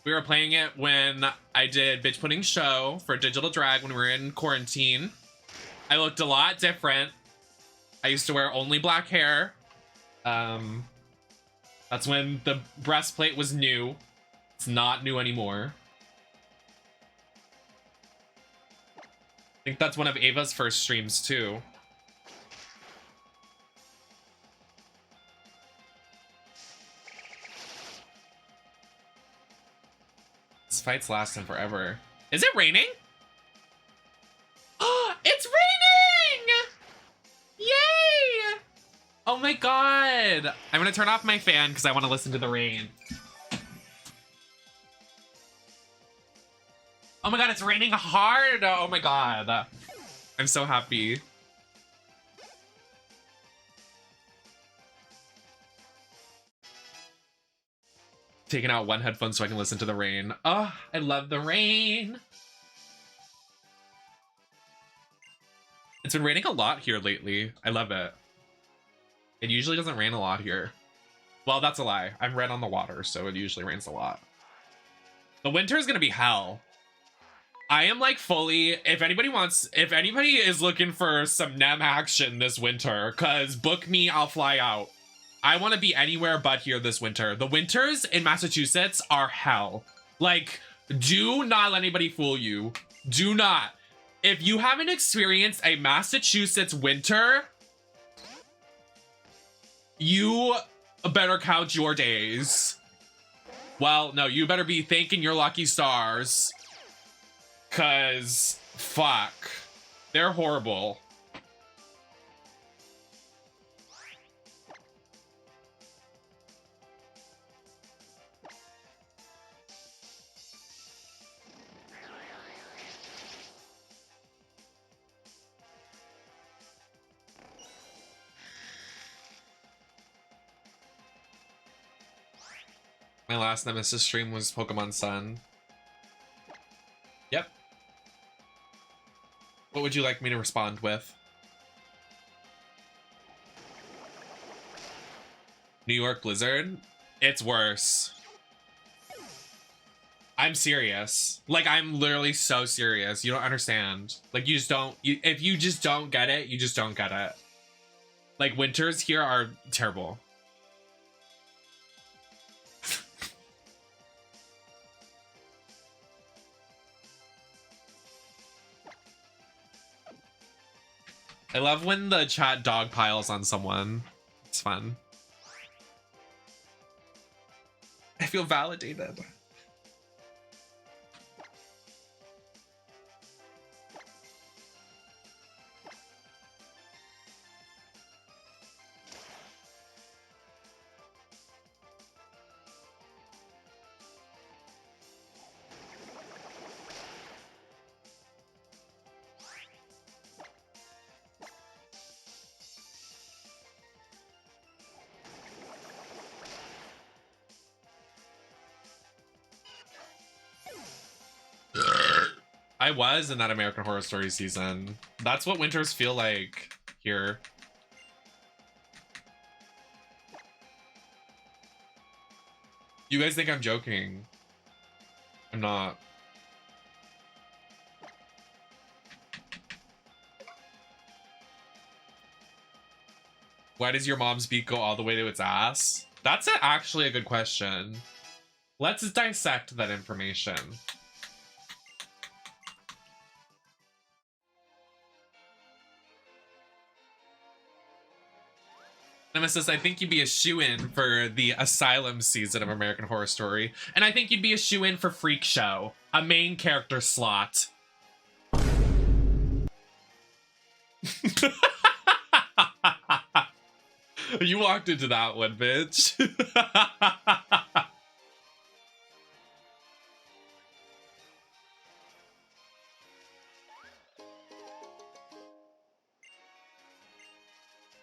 We were playing it when I did Bitch Pudding Show for Digital Drag when we were in quarantine. I looked a lot different. I used to wear only black hair. That's when the breastplate was new. It's not new anymore. I think that's one of Ava's first streams too. This fight's lasting forever. Is it raining? Oh, it's raining! Yay! Oh my god. I'm gonna turn off my fan because I want to listen to the rain. Oh my god, it's raining hard. Oh my god. I'm so happy. Taking out one headphone so I can listen to the rain. Oh, I love the rain. It's been raining a lot here lately. I love it. It usually doesn't rain a lot here. Well, that's a lie. I'm right on the water, so it usually rains a lot. The winter is gonna be hell. I am like fully, if anybody is looking for some Nem action this winter, cause book me, I'll fly out. I want to be anywhere but here this winter. The winters in Massachusetts are hell. Like, do not let anybody fool you. Do not. If you haven't experienced a Massachusetts winter, you better count your days. Well, no, you better be thanking your lucky stars. Cause, fuck. They're horrible. My last Nemesis stream was Pokemon Sun. Yep. What would you like me to respond with? New York Blizzard? It's worse. I'm serious. Like, I'm literally so serious. You don't understand. Like, you just don't... if you just don't get it, you just don't get it. Like, winters here are terrible. I love when the chat dog piles on someone. It's fun. I feel validated. I was in that American Horror Story season. That's what winters feel like here. You guys think I'm joking? I'm not. Why does your mom's beak go all the way to its ass? That's actually a good question. Let's dissect that information. Nemesis, I think you'd be a shoo-in for the Asylum season of American Horror Story. And I think you'd be a shoo-in for Freak Show, a main character slot. You walked into that one, bitch.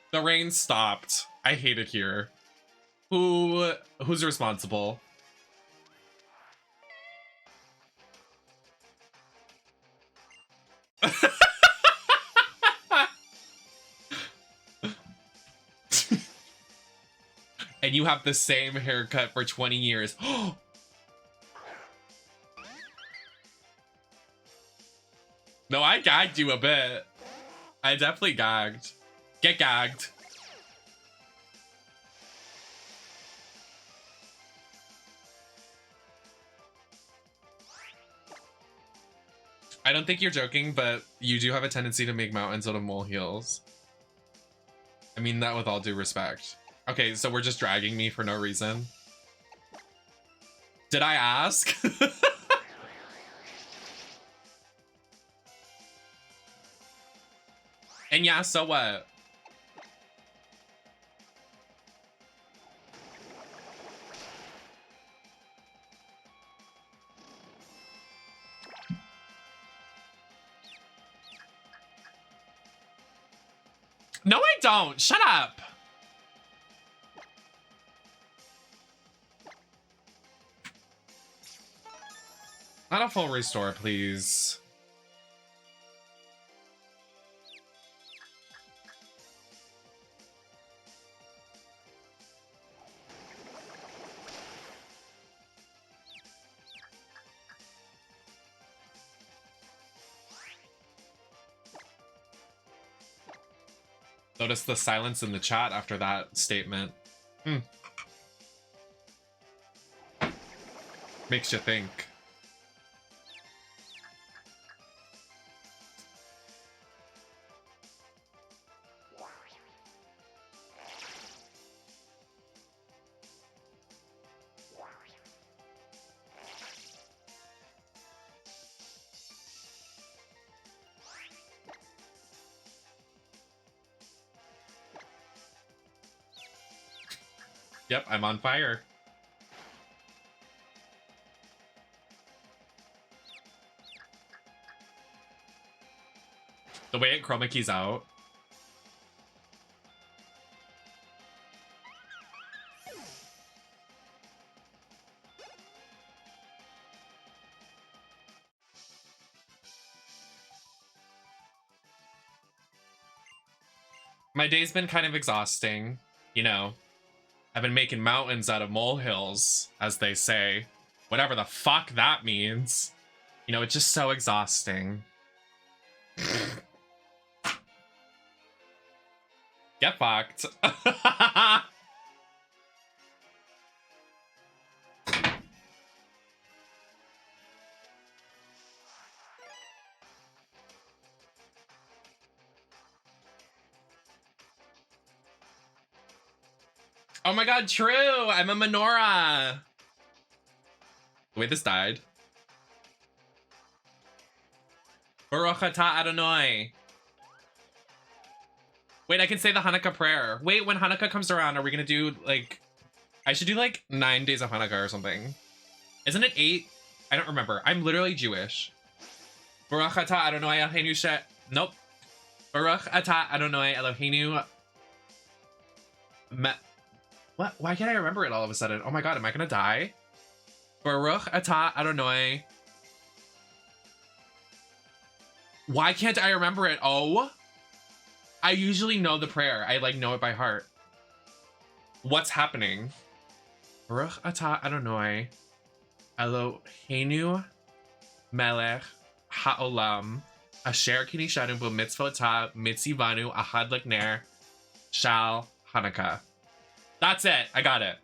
The rain stopped. I hate it here. Who's responsible? And you have the same haircut for 20 years. No, I gagged you a bit. I definitely gagged. Get gagged. I don't think you're joking, but you do have a tendency to make mountains out of molehills. I mean that with all due respect. Okay, so we're just dragging me for no reason. Did I ask? And yeah, so what? No, I don't. Shut up. Not a full restore, please. Notice the silence in the chat after that statement. Makes you think. Yep, I'm on fire. The way it chroma keys out. My day's been kind of exhausting, you know. I've been making mountains out of molehills, as they say. Whatever the fuck that means. You know, it's just so exhausting. Get fucked. Oh my god, true! I'm a menorah! The way this died. Baruch atah Adonai. Wait, I can say the Hanukkah prayer. Wait, when Hanukkah comes around, are we gonna do, like... I should do, like, 9 days of Hanukkah or something. Isn't it 8? I don't remember. I'm literally Jewish. Baruch atah Adonai Eloheinu she... Nope. Baruch atah Adonai Eloheinu... What? Why can't I remember it all of a sudden? Oh my god, am I gonna die? Baruch atah Adonai. Why can't I remember it? Oh? I usually know the prayer. I, like, know it by heart. What's happening? Baruch atah Adonai Eloheinu melech ha'olam asher kinishanu b'mitzvotah mitzivanu ahad lekner shal Hanukkah. That's it. I got it.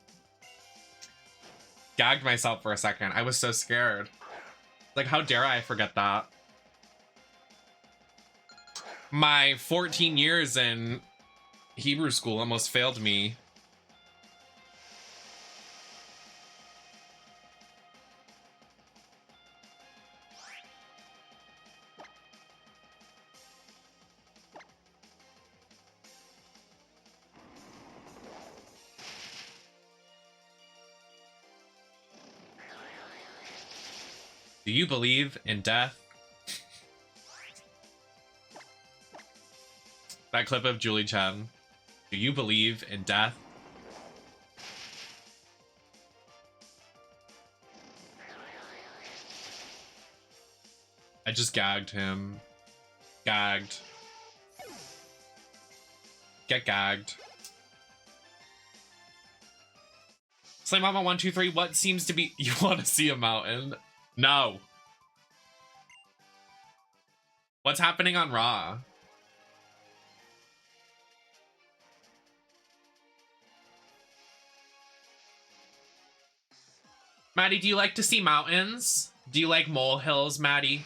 Gagged myself for a second. I was so scared. Like, how dare I forget that? My 14 years in Hebrew school almost failed me. Do you believe in death? That clip of Julie Chen. Do you believe in death? I just gagged him. Gagged. Get gagged. Slay Mama 123, what seems to be... You want to see a mountain? No. What's happening on Raw? Maddie, do you like to see mountains? Do you like molehills, Maddie?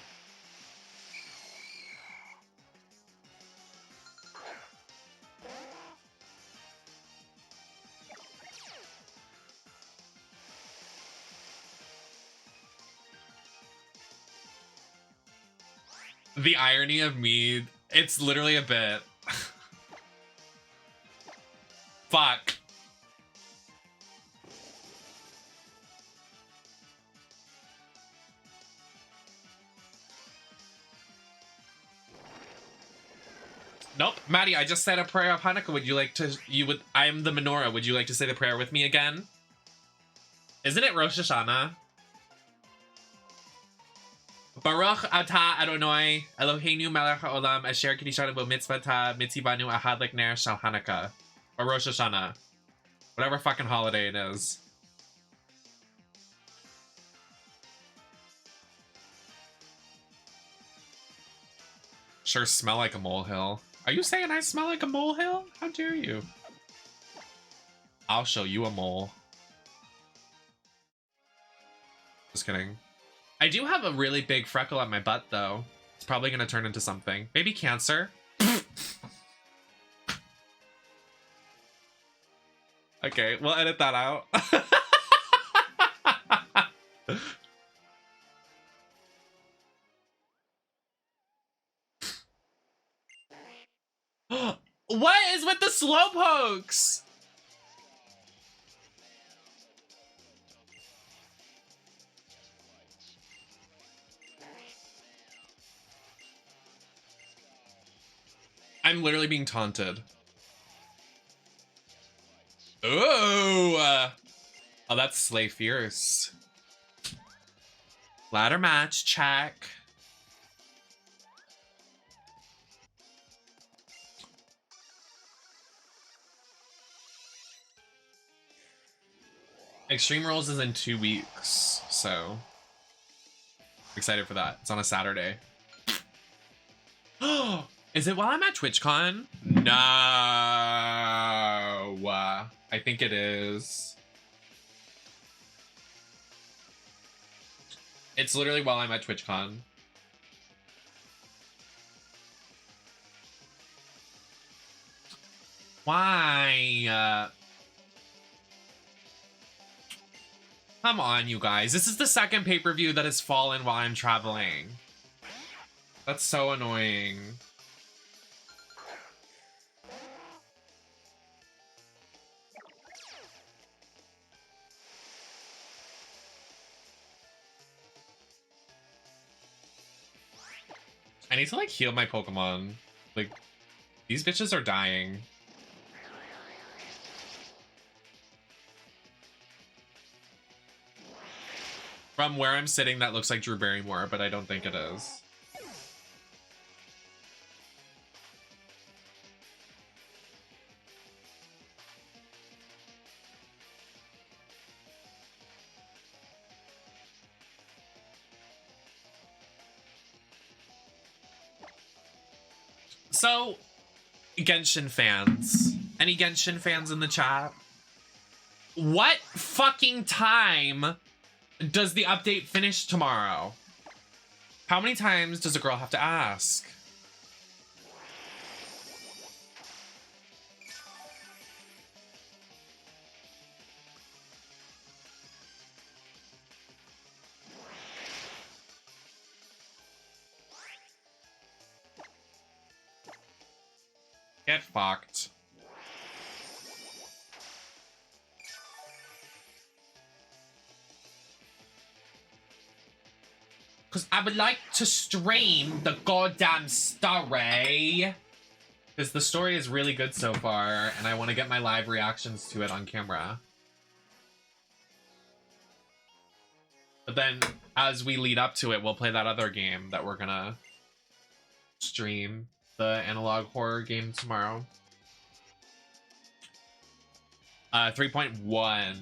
The irony of me, it's literally a bit. Nope. Maddie, I just said a prayer of Hanukkah. Would you like to, I'm the menorah. Would you like to say the prayer with me again? Isn't it Rosh Hashanah? Baruch atah Adonai Eloheinu melech haolam asher kiddushanu b'mitzvata mitzivanu ahad lekner shal Hanukkah. Or Rosh Hashanah. Whatever fucking holiday it is. Sure smell like a molehill. Are you saying I smell like a molehill? How dare you? I'll show you a mole. Just kidding. I do have a really big freckle on my butt, though. It's probably gonna turn into something. Maybe cancer? Okay, we'll edit that out. What is with the slowpokes? I'm literally being taunted. Oh, oh, that's Slay Fierce. Ladder match, check. Extreme Rules is in 2 weeks, so excited for that. It's on a Saturday. Oh, is it while I'm at TwitchCon? No, I think it is. It's literally while I'm at TwitchCon. Why? Come on, you guys. This is the second pay-per-view that has fallen while I'm traveling. That's so annoying. I need to, like, heal my Pokemon. Like, these bitches are dying. From where I'm sitting, that looks like Drew Barrymore, but I don't think it is. So, Genshin fans. Any Genshin fans in the chat? What fucking time does the update finish tomorrow? How many times does a girl have to ask? Get fucked. Because I would like to stream the goddamn story. Because the story is really good so far, and I want to get my live reactions to it on camera. But then, as we lead up to it, we'll play that other game that we're gonna stream. The analog horror game tomorrow. 3.1.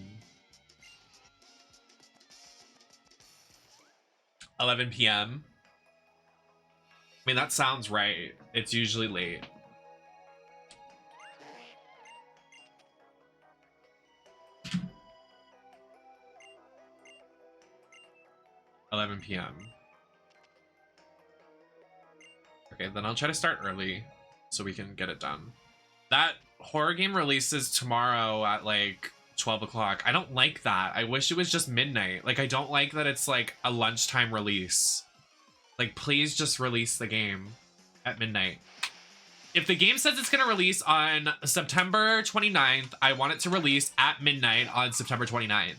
11 p.m. I mean, that sounds right. It's usually late. p.m. Okay, then I'll try to start early so we can get it done. That horror game releases tomorrow at like 12 o'clock. I don't like that. I wish it was just midnight. Like, I don't like that it's like a lunchtime release. Like, please just release the game at midnight. If the game says it's going to release on September 29th, I want it to release at midnight on September 29th.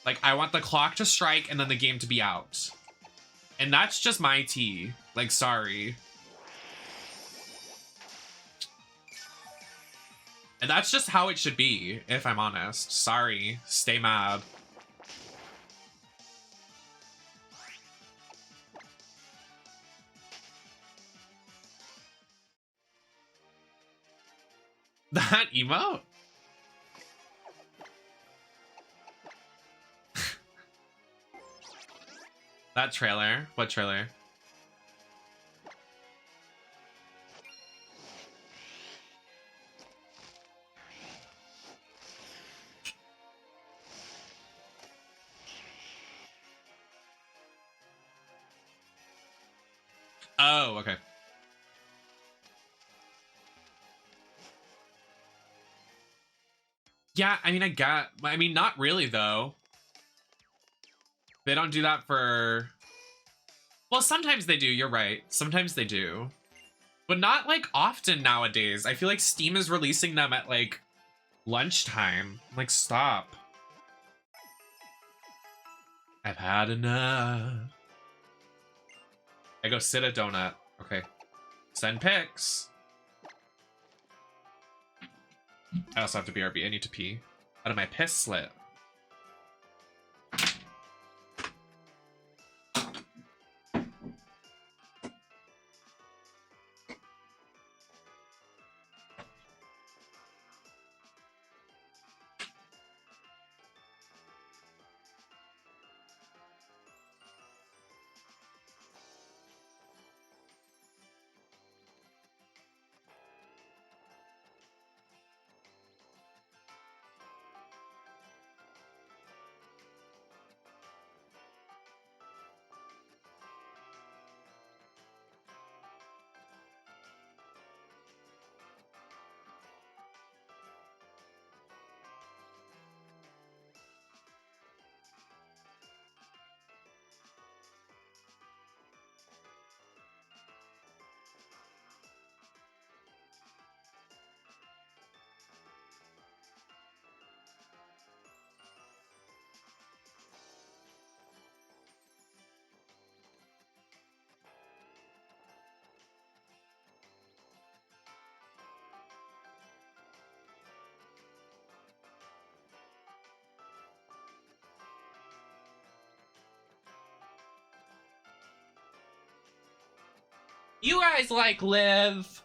Like, I want the clock to strike and then the game to be out. And that's just my tea. Like, sorry. And that's just how it should be, if I'm honest. Sorry, stay mad. That emote? That trailer? What trailer? Oh, okay. Yeah, I mean, not really, though. They don't do that for... Well, sometimes they do, you're right. Sometimes they do. But not, like, often nowadays. I feel like Steam is releasing them at, like, lunchtime. Like, stop. I've had enough. I go sit a donut. Okay. Send pics. I also have to BRB. I need to pee. Out of my piss slit. You guys like Liv.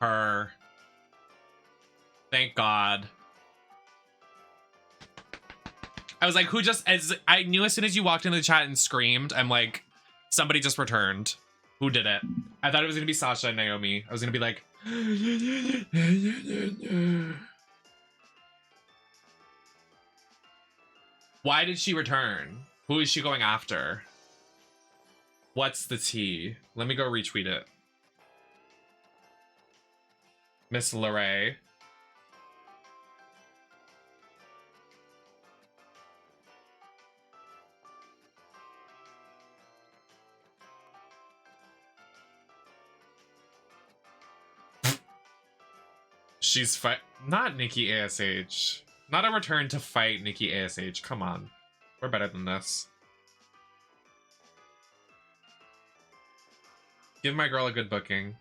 Her. Thank God. I was like, who just, as I knew as soon as you walked into the chat and screamed, I'm like, somebody just returned. Who did it? I thought it was gonna be Sasha and Naomi. I was gonna be like, why did she return? Who is she going after? What's the tea? Let me go retweet it. Miss Lacroix. She's not Nikki ASH. Not a return to fight Nikki ASH. Come on. We're better than this. Give my girl a good booking.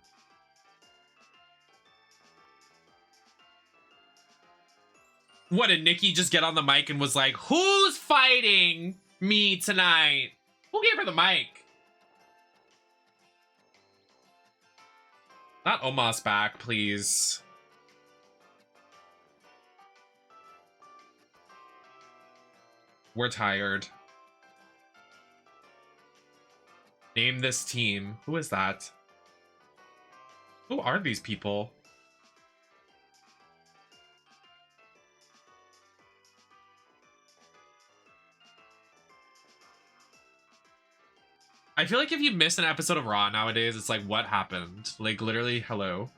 What, did Nikki just get on the mic and was like, who's fighting me tonight? Who gave her the mic? Not Omos back, please. We're tired. Name this team. Who is that? Who are these people? I feel like if you miss an episode of Raw nowadays, it's like, what happened? Like, literally, hello.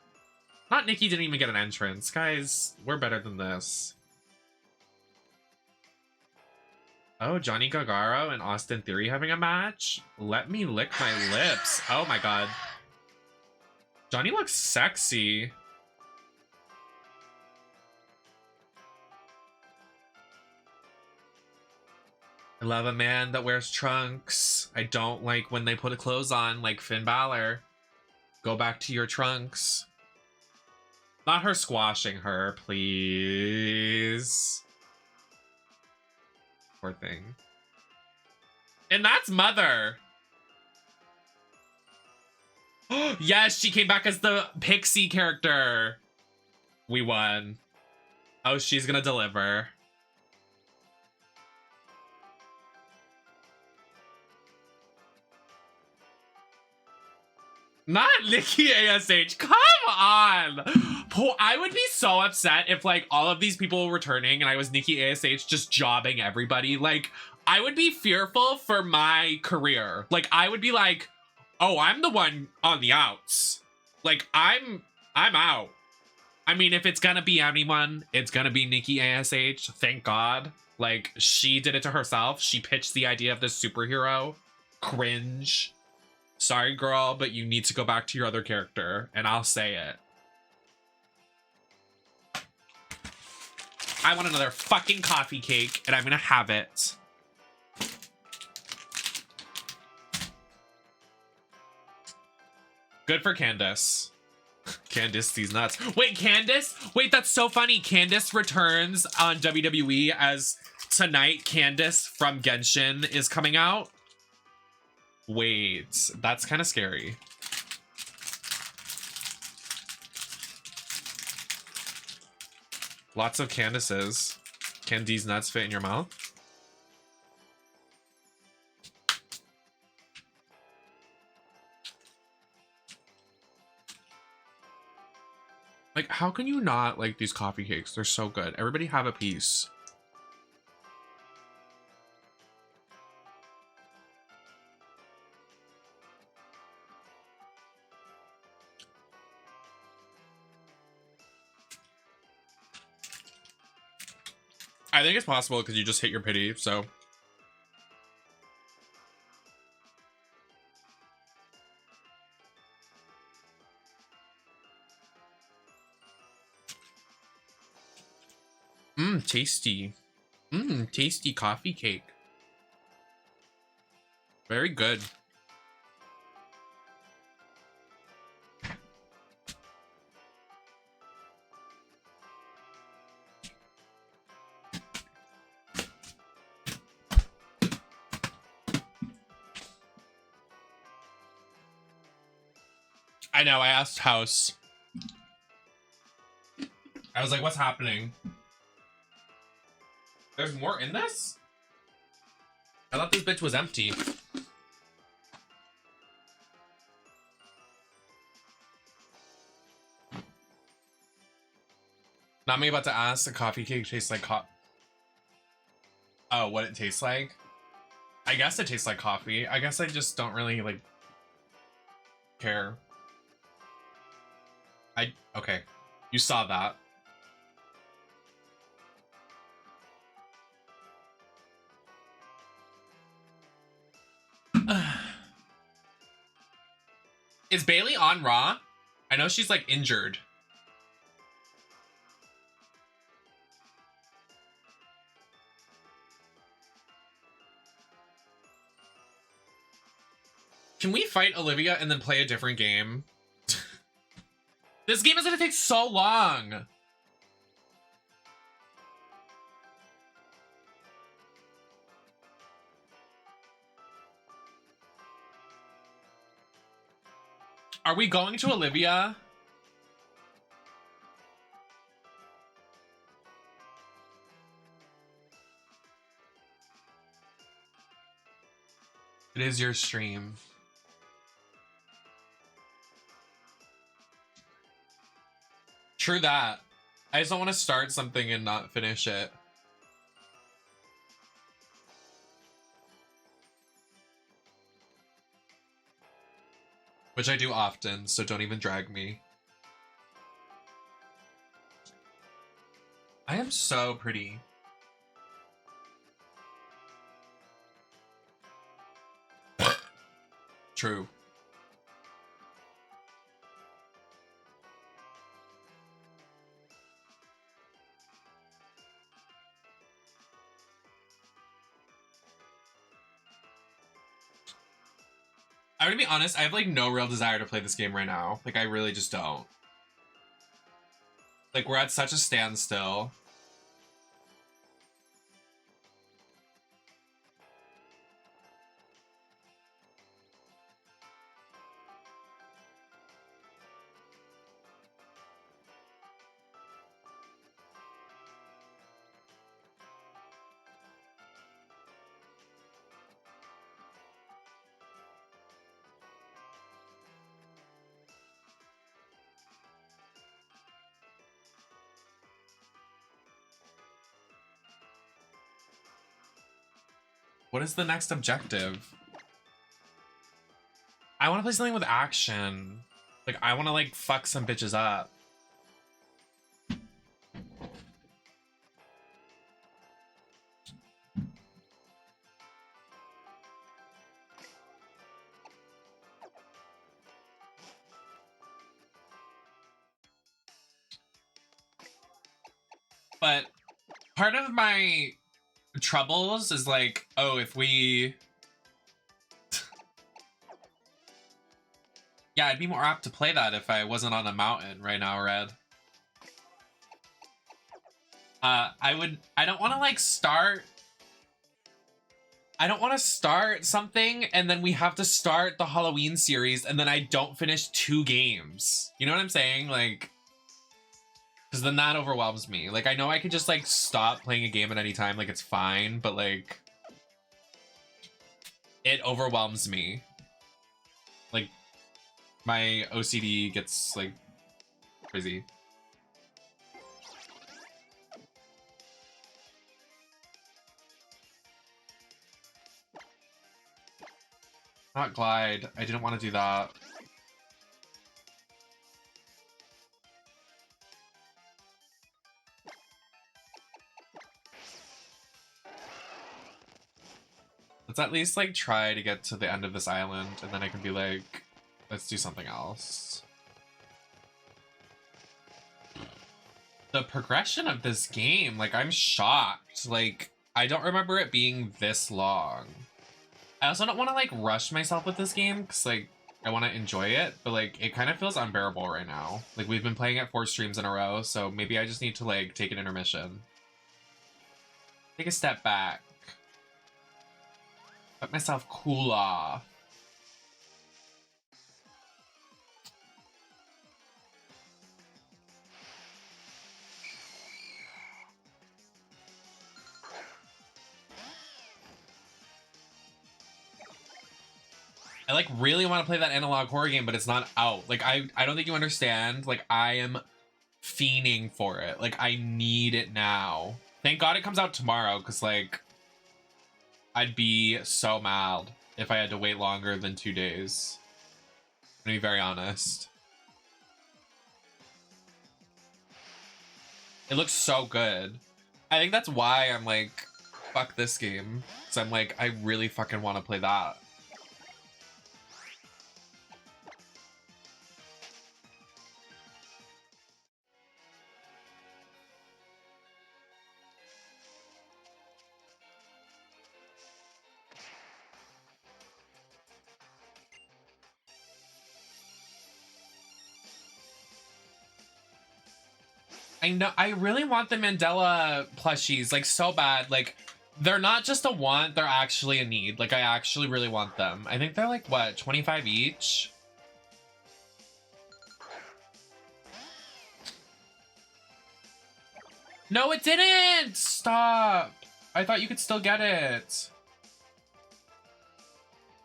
Not Nikki didn't even get an entrance. Guys, we're better than this. Oh, Johnny Gargano and Austin Theory having a match? Let me lick my lips. Oh my god. Johnny looks sexy. I love a man that wears trunks. I don't like when they put clothes on like Finn Balor. Go back to your trunks. Not her squashing her, please. Poor thing. And that's Mother. Yes, she came back as the Pixie character. We won. Oh, she's gonna deliver. Not Nikki ASH. Come on. I would be so upset if like all of these people were returning and I was Nikki ASH just jobbing everybody. Like, I would be fearful for my career. Like, I would be like, oh, I'm the one on the outs. Like, I'm out. I mean, if it's gonna be anyone, it's gonna be Nikki ASH. Thank God. Like, she did it to herself. She pitched the idea of this superhero. Cringe. Sorry, girl, but you need to go back to your other character, and I'll say it. I want another fucking coffee cake, and I'm gonna have it. Good for Candace. Candace sees nuts. Wait, Candace? Wait, that's so funny. Candace returns on WWE as tonight Candace from Genshin is coming out. Wait, that's kind of scary. Lots of Candaces. Can these nuts fit in your mouth? Like, how can you not like these coffee cakes? They're so good. Everybody have a piece. I think it's possible because you just hit your pity, so. Mmm, tasty. Mmm, tasty coffee cake. Very good. I know, I asked House. I was like, what's happening? There's more in this? I thought this bitch was empty. Not me about to ask, a coffee cake tastes like oh, what it tastes like? I guess it tastes like coffee. I guess I just don't really, like, care. Okay. You saw that. Is Bailey on Raw? I know she's, like, injured. Can we fight Olivia and then play a different game? This game is gonna take so long. Are we going to Olivia? It is your stream. True that. I just don't want to start something and not finish it. which I do often, so don't even drag me. I am so pretty. True. I'm gonna be honest, I have like no real desire to play this game right now. Like I really just don't. Like we're at such a standstill. What is the next objective? I want to play something with action. Like, I want to, like, fuck some bitches up. But part of my troubles is like, oh, if we... Yeah, I'd be more apt to play that if I wasn't on a mountain right now, Red. I don't want to like start... I don't want to start something and then we have to start the Halloween series and then I don't finish 2 games. You know what I'm saying? Like... Because then that overwhelms me. Like, I know I could just, like, stop playing a game at any time. Like, it's fine. But, like, it overwhelms me. Like, my OCD gets, like, crazy. Not glide. I didn't want to do that. Let's at least, like, try to get to the end of this island, and then I can be like, let's do something else. The progression of this game, like, I'm shocked. Like, I don't remember it being this long. I also don't want to, like, rush myself with this game, because, like, I want to enjoy it, but, like, it kind of feels unbearable right now. Like, we've been playing it 4 streams in a row, so maybe I just need to, like, take an intermission. Take a step back. Let myself cool off. I like really want to play that analog horror game, but it's not out. Like I don't think you understand. Like I am fiending for it. Like I need it now. Thank God it comes out tomorrow, because like I'd be so mad if I had to wait longer than 2 days. I'm gonna be very honest. It looks so good. I think that's why I'm like, fuck this game. Because I'm like, I really fucking want to play that. I know, I really want the Mandela plushies, like, so bad. Like, they're not just a want, they're actually a need. Like, I actually really want them. I think they're like, what, 25 each? No, it didn't! Stop! I thought you could still get it.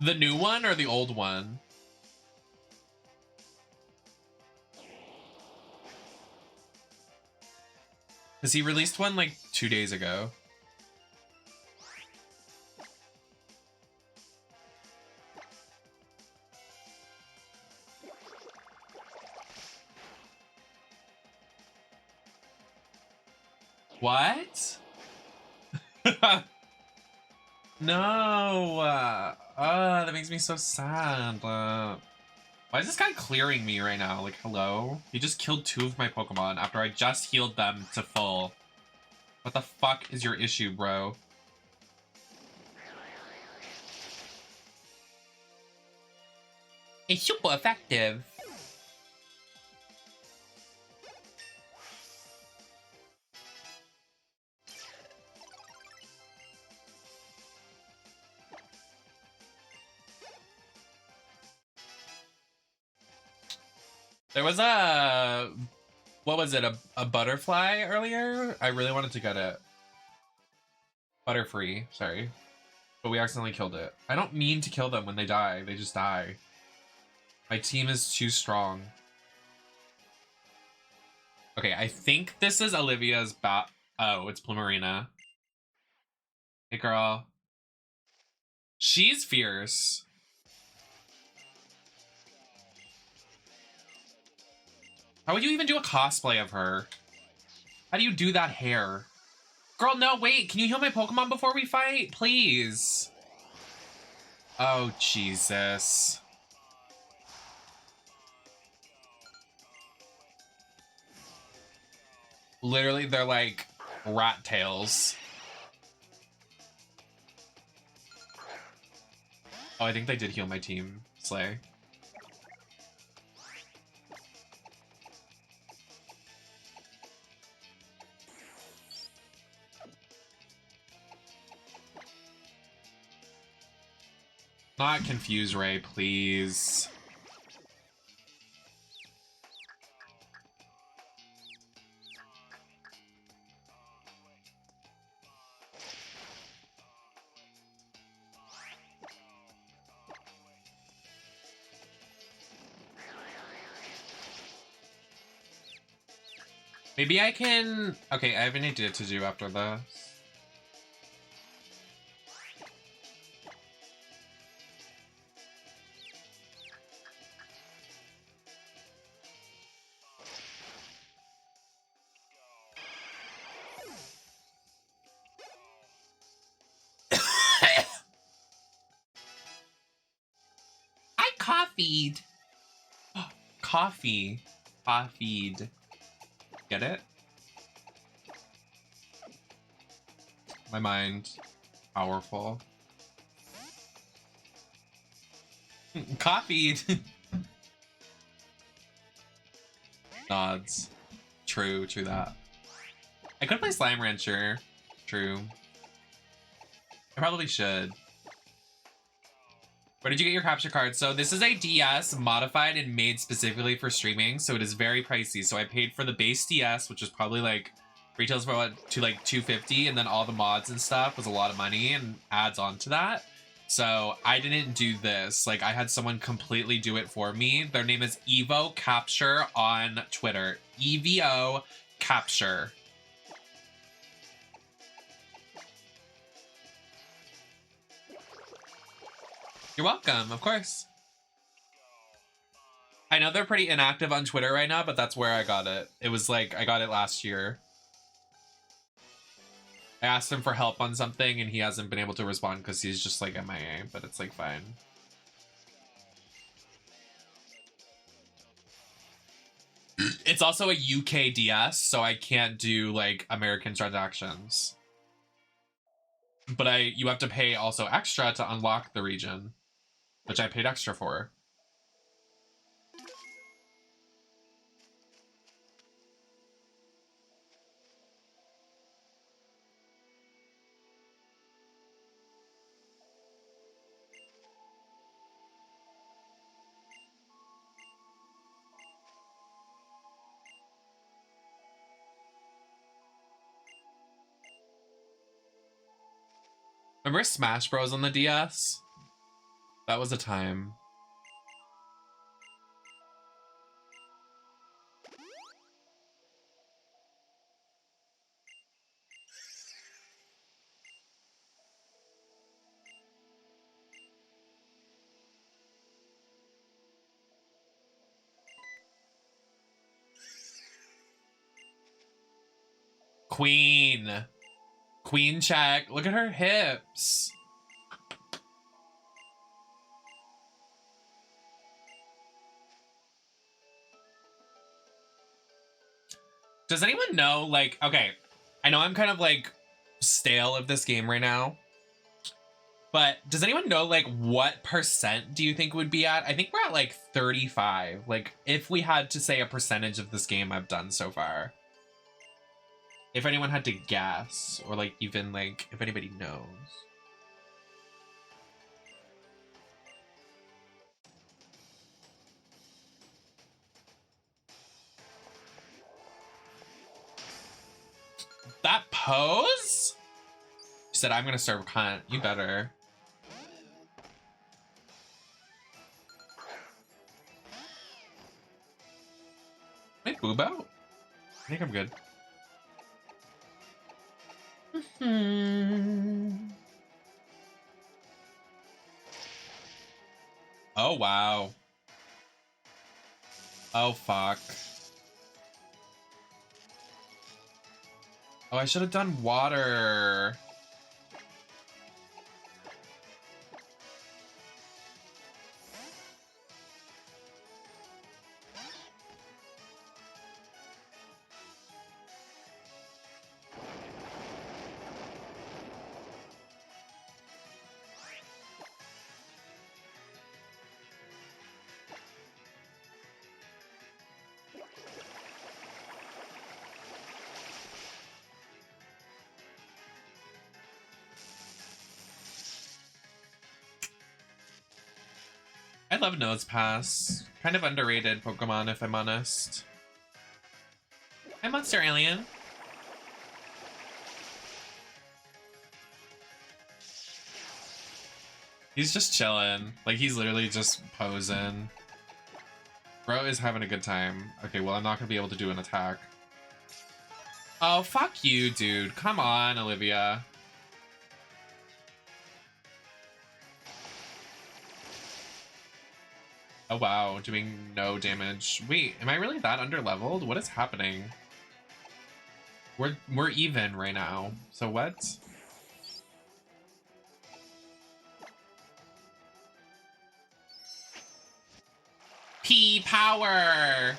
The new one or the old one? Because he released one like 2 days ago. What? No. That makes me so sad. Why is this guy clearing me right now? Like, hello? He just killed 2 of my Pokemon after I just healed them to full. What the fuck is your issue, bro? It's super effective. There was a... What was it? A butterfly earlier? I really wanted to get it. Butterfree, sorry. But we accidentally killed it. I don't mean to kill them when they die. They just die. My team is too strong. Okay, I think this is Olivia's bat. Oh, it's Plumarina. Hey, girl. She's fierce. How would you even do a cosplay of her? How do you do that hair? Girl, no, wait. Can you heal my Pokemon before we fight? Please. Oh, Jesus. Literally, they're like rat tails. Oh, I think they did heal my team. Slay. Not confuse Ray, please. Maybe I can... Okay, I have an idea to do after this. I coffeed. Coffee. Coffeed. Get it? My mind. Powerful. Coffeed. Nods. True that. I could play Slime Rancher. True. I probably should. Where did you get your capture card? So this is a DS modified and made specifically for streaming, so it is very pricey. So I paid for the base DS, which is probably like retails for what, to like $250, and then all the mods and stuff was a lot of money and adds on to that. So I didn't do this. Like, I had someone completely do it for me. Their name is Evo Capture on Twitter. EVO Capture. You're welcome, of course. I know they're pretty inactive on Twitter right now, but that's where I got it. It was like, I got it last year. I asked him for help on something and he hasn't been able to respond because he's just like MIA, but it's like fine. It's also a UK DS, so I can't do like American transactions. But you have to pay also extra to unlock the region, which I paid extra for. Remember Smash Bros on the DS? That was a time. Queen. Queen check. Look at her hips. Does anyone know, like, okay, I know I'm kind of like stale of this game right now, but does anyone know like what percent do you think would be at? I think we're at like 35. Like if we had to say a percentage of this game I've done so far. If anyone had to guess, or like even like if anybody knows. That pose? She said, I'm gonna serve cunt. You better. Can I boob out? I think I'm good. Oh, wow. Oh, fuck. Oh, I should have done water. I love Nose Pass. Kind of underrated Pokemon, if I'm honest. Hi, Monster Alien. He's just chilling. Like, he's literally just posing. Bro is having a good time. Okay, well, I'm not gonna be able to do an attack. Oh, fuck you, dude. Come on, Olivia. Oh, wow. Doing no damage. Wait, am I really that under-leveled? What is happening? We're even right now. So what? P power.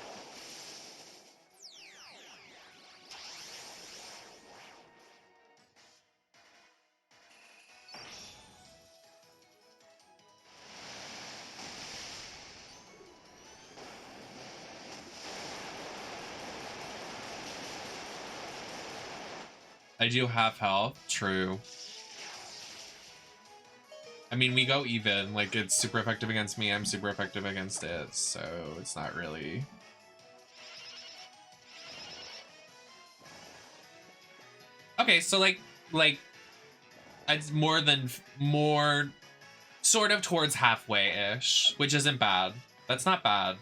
I do half health. True. I mean, we go even. Like, it's super effective against me. I'm super effective against it. So it's not really... Okay, so like it's more sort of towards halfway-ish, which isn't bad. That's not bad.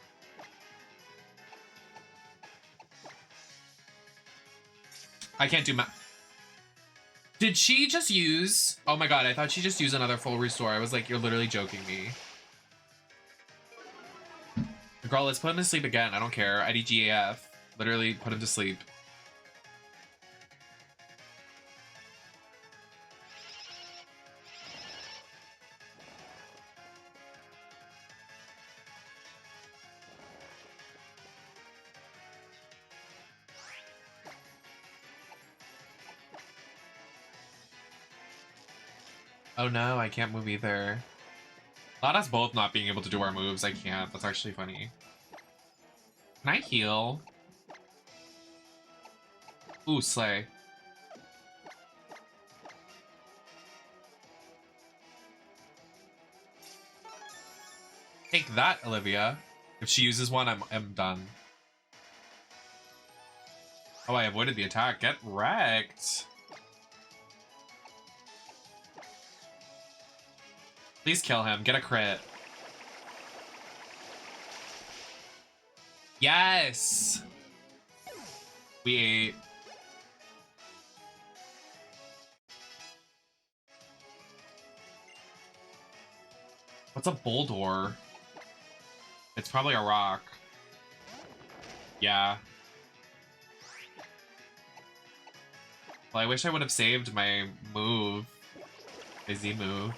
I can't do math. Did she just use... Oh my god, I thought she just used another full restore. I was like, you're literally joking me. Girl, let's put him to sleep again. I don't care. IDGAF. Literally put him to sleep. Oh no, I can't move either. Not us both not being able to do our moves. I can't. That's actually funny. Can I heal? Ooh, slay. Take that, Olivia. If she uses one, I'm done. Oh, I avoided the attack. Get wrecked. Please kill him. Get a crit. Yes! We ate. What's a Boldor? It's probably a rock. Yeah. Well, I wish I would have saved my move. My Z move.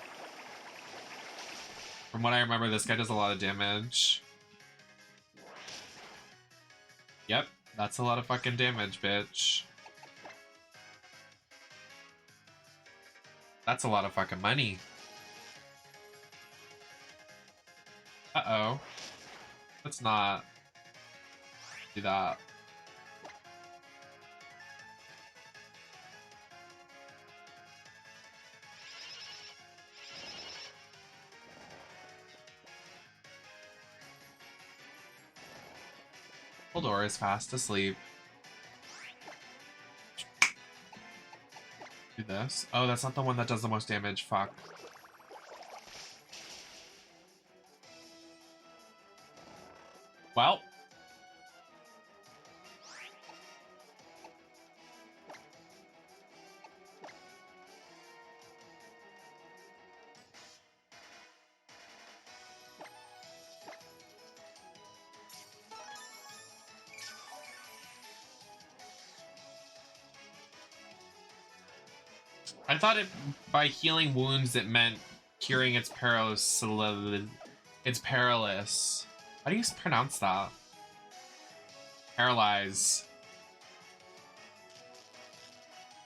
From what I remember, this guy does a lot of damage. Yep, that's a lot of fucking damage, bitch. That's a lot of fucking money. Uh-oh. Let's not do that. Holdor is fast asleep. Do this. Oh, that's not the one that does the most damage. Fuck. Well. I thought by healing wounds it meant curing its perilous. It's perilous. How do you pronounce that? Paralyze.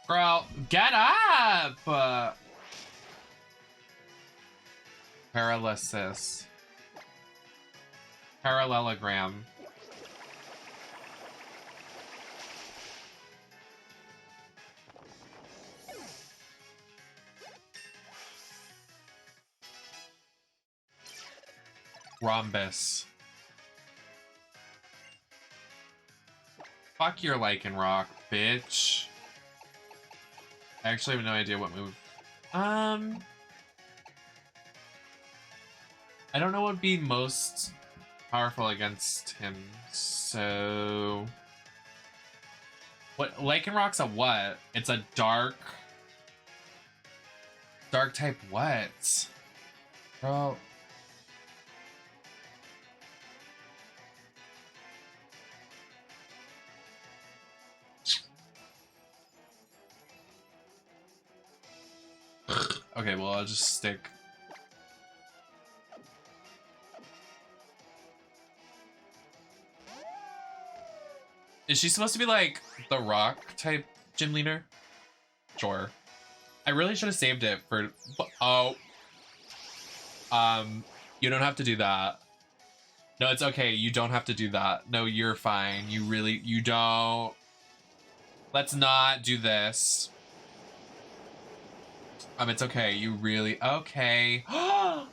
Girl, get up! Paralysis. Parallelogram. Rhombus. Fuck your Lycanroc, bitch. I actually have no idea what move. I don't know what would be most powerful against him, so... What? Lycanroc's a what? It's a dark... Dark type what? Bro... Okay, well, I'll just stick. Is she supposed to be like the rock type gym leader? Sure. I really should have saved it for. Oh. You don't have to do that. No, it's okay. You don't have to do that. No, you're fine. You don't. Let's not do this. It's okay. You really... Okay. I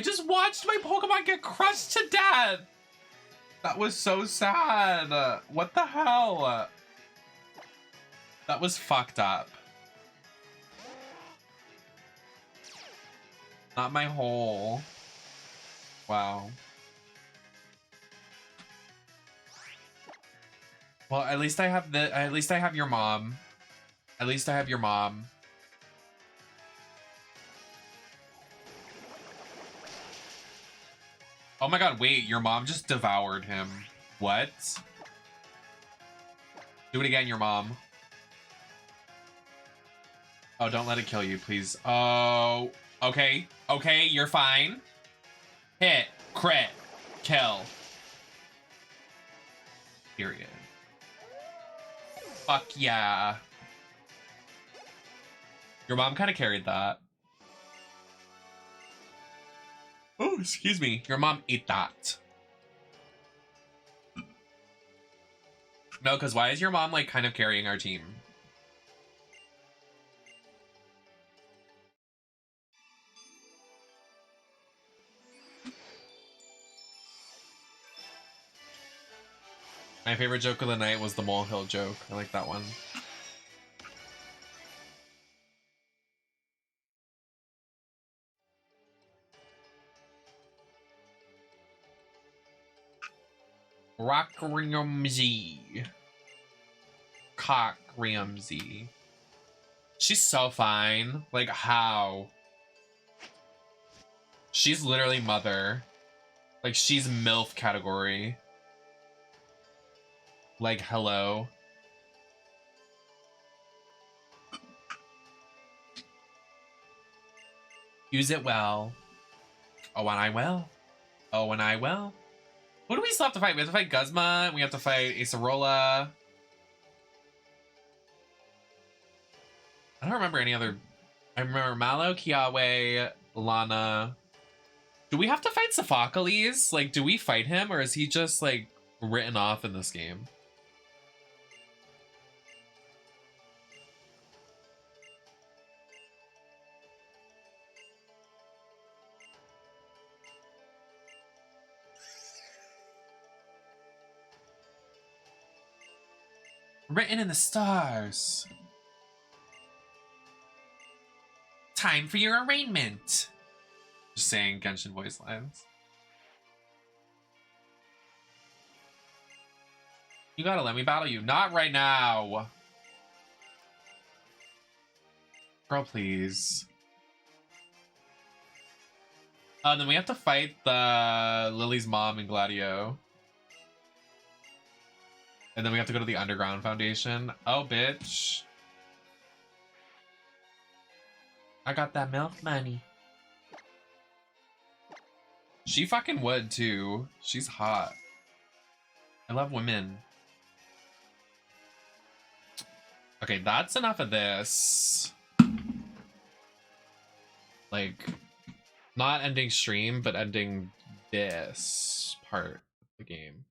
just watched my Pokemon get crushed to death! That was so sad. What the hell? That was fucked up. Not my hole. Wow. Well, at least I have your mom. At least I have your mom. Oh my god, wait, your mom just devoured him. What? Do it again, your mom. Oh, don't let it kill you, please. Oh, okay. Okay, you're fine. Hit, crit, kill. Period. Fuck yeah. Your mom kind of carried that. Oh, excuse me. Your mom ate that. No, because why is your mom, like, kind of carrying our team? My favorite joke of the night was the molehill joke. I like that one. Rockriumzy. Cockriumzy. She's so fine. Like, how? She's literally mother. Like, she's MILF category. Like, hello. Use it well. Oh, and I will. Oh, and I will. Who do we still have to fight? We have to fight Guzma. We have to fight Acerola. I don't remember any other. I remember Malo, Kiawe, Lana. Do we have to fight Sophocles? Like, do we fight him, or is he just, like, written off in this game? Written in the stars. Time for your arraignment. Just saying Genshin voice lines. You gotta let me battle you. Not right now. Girl, please. Then we have to fight the Lily's mom in Gladio. And then we have to go to the Underground Foundation. Oh, bitch. I got that milk money. She fucking would, too. She's hot. I love women. Okay, that's enough of this. Like, not ending stream, but ending this part of the game.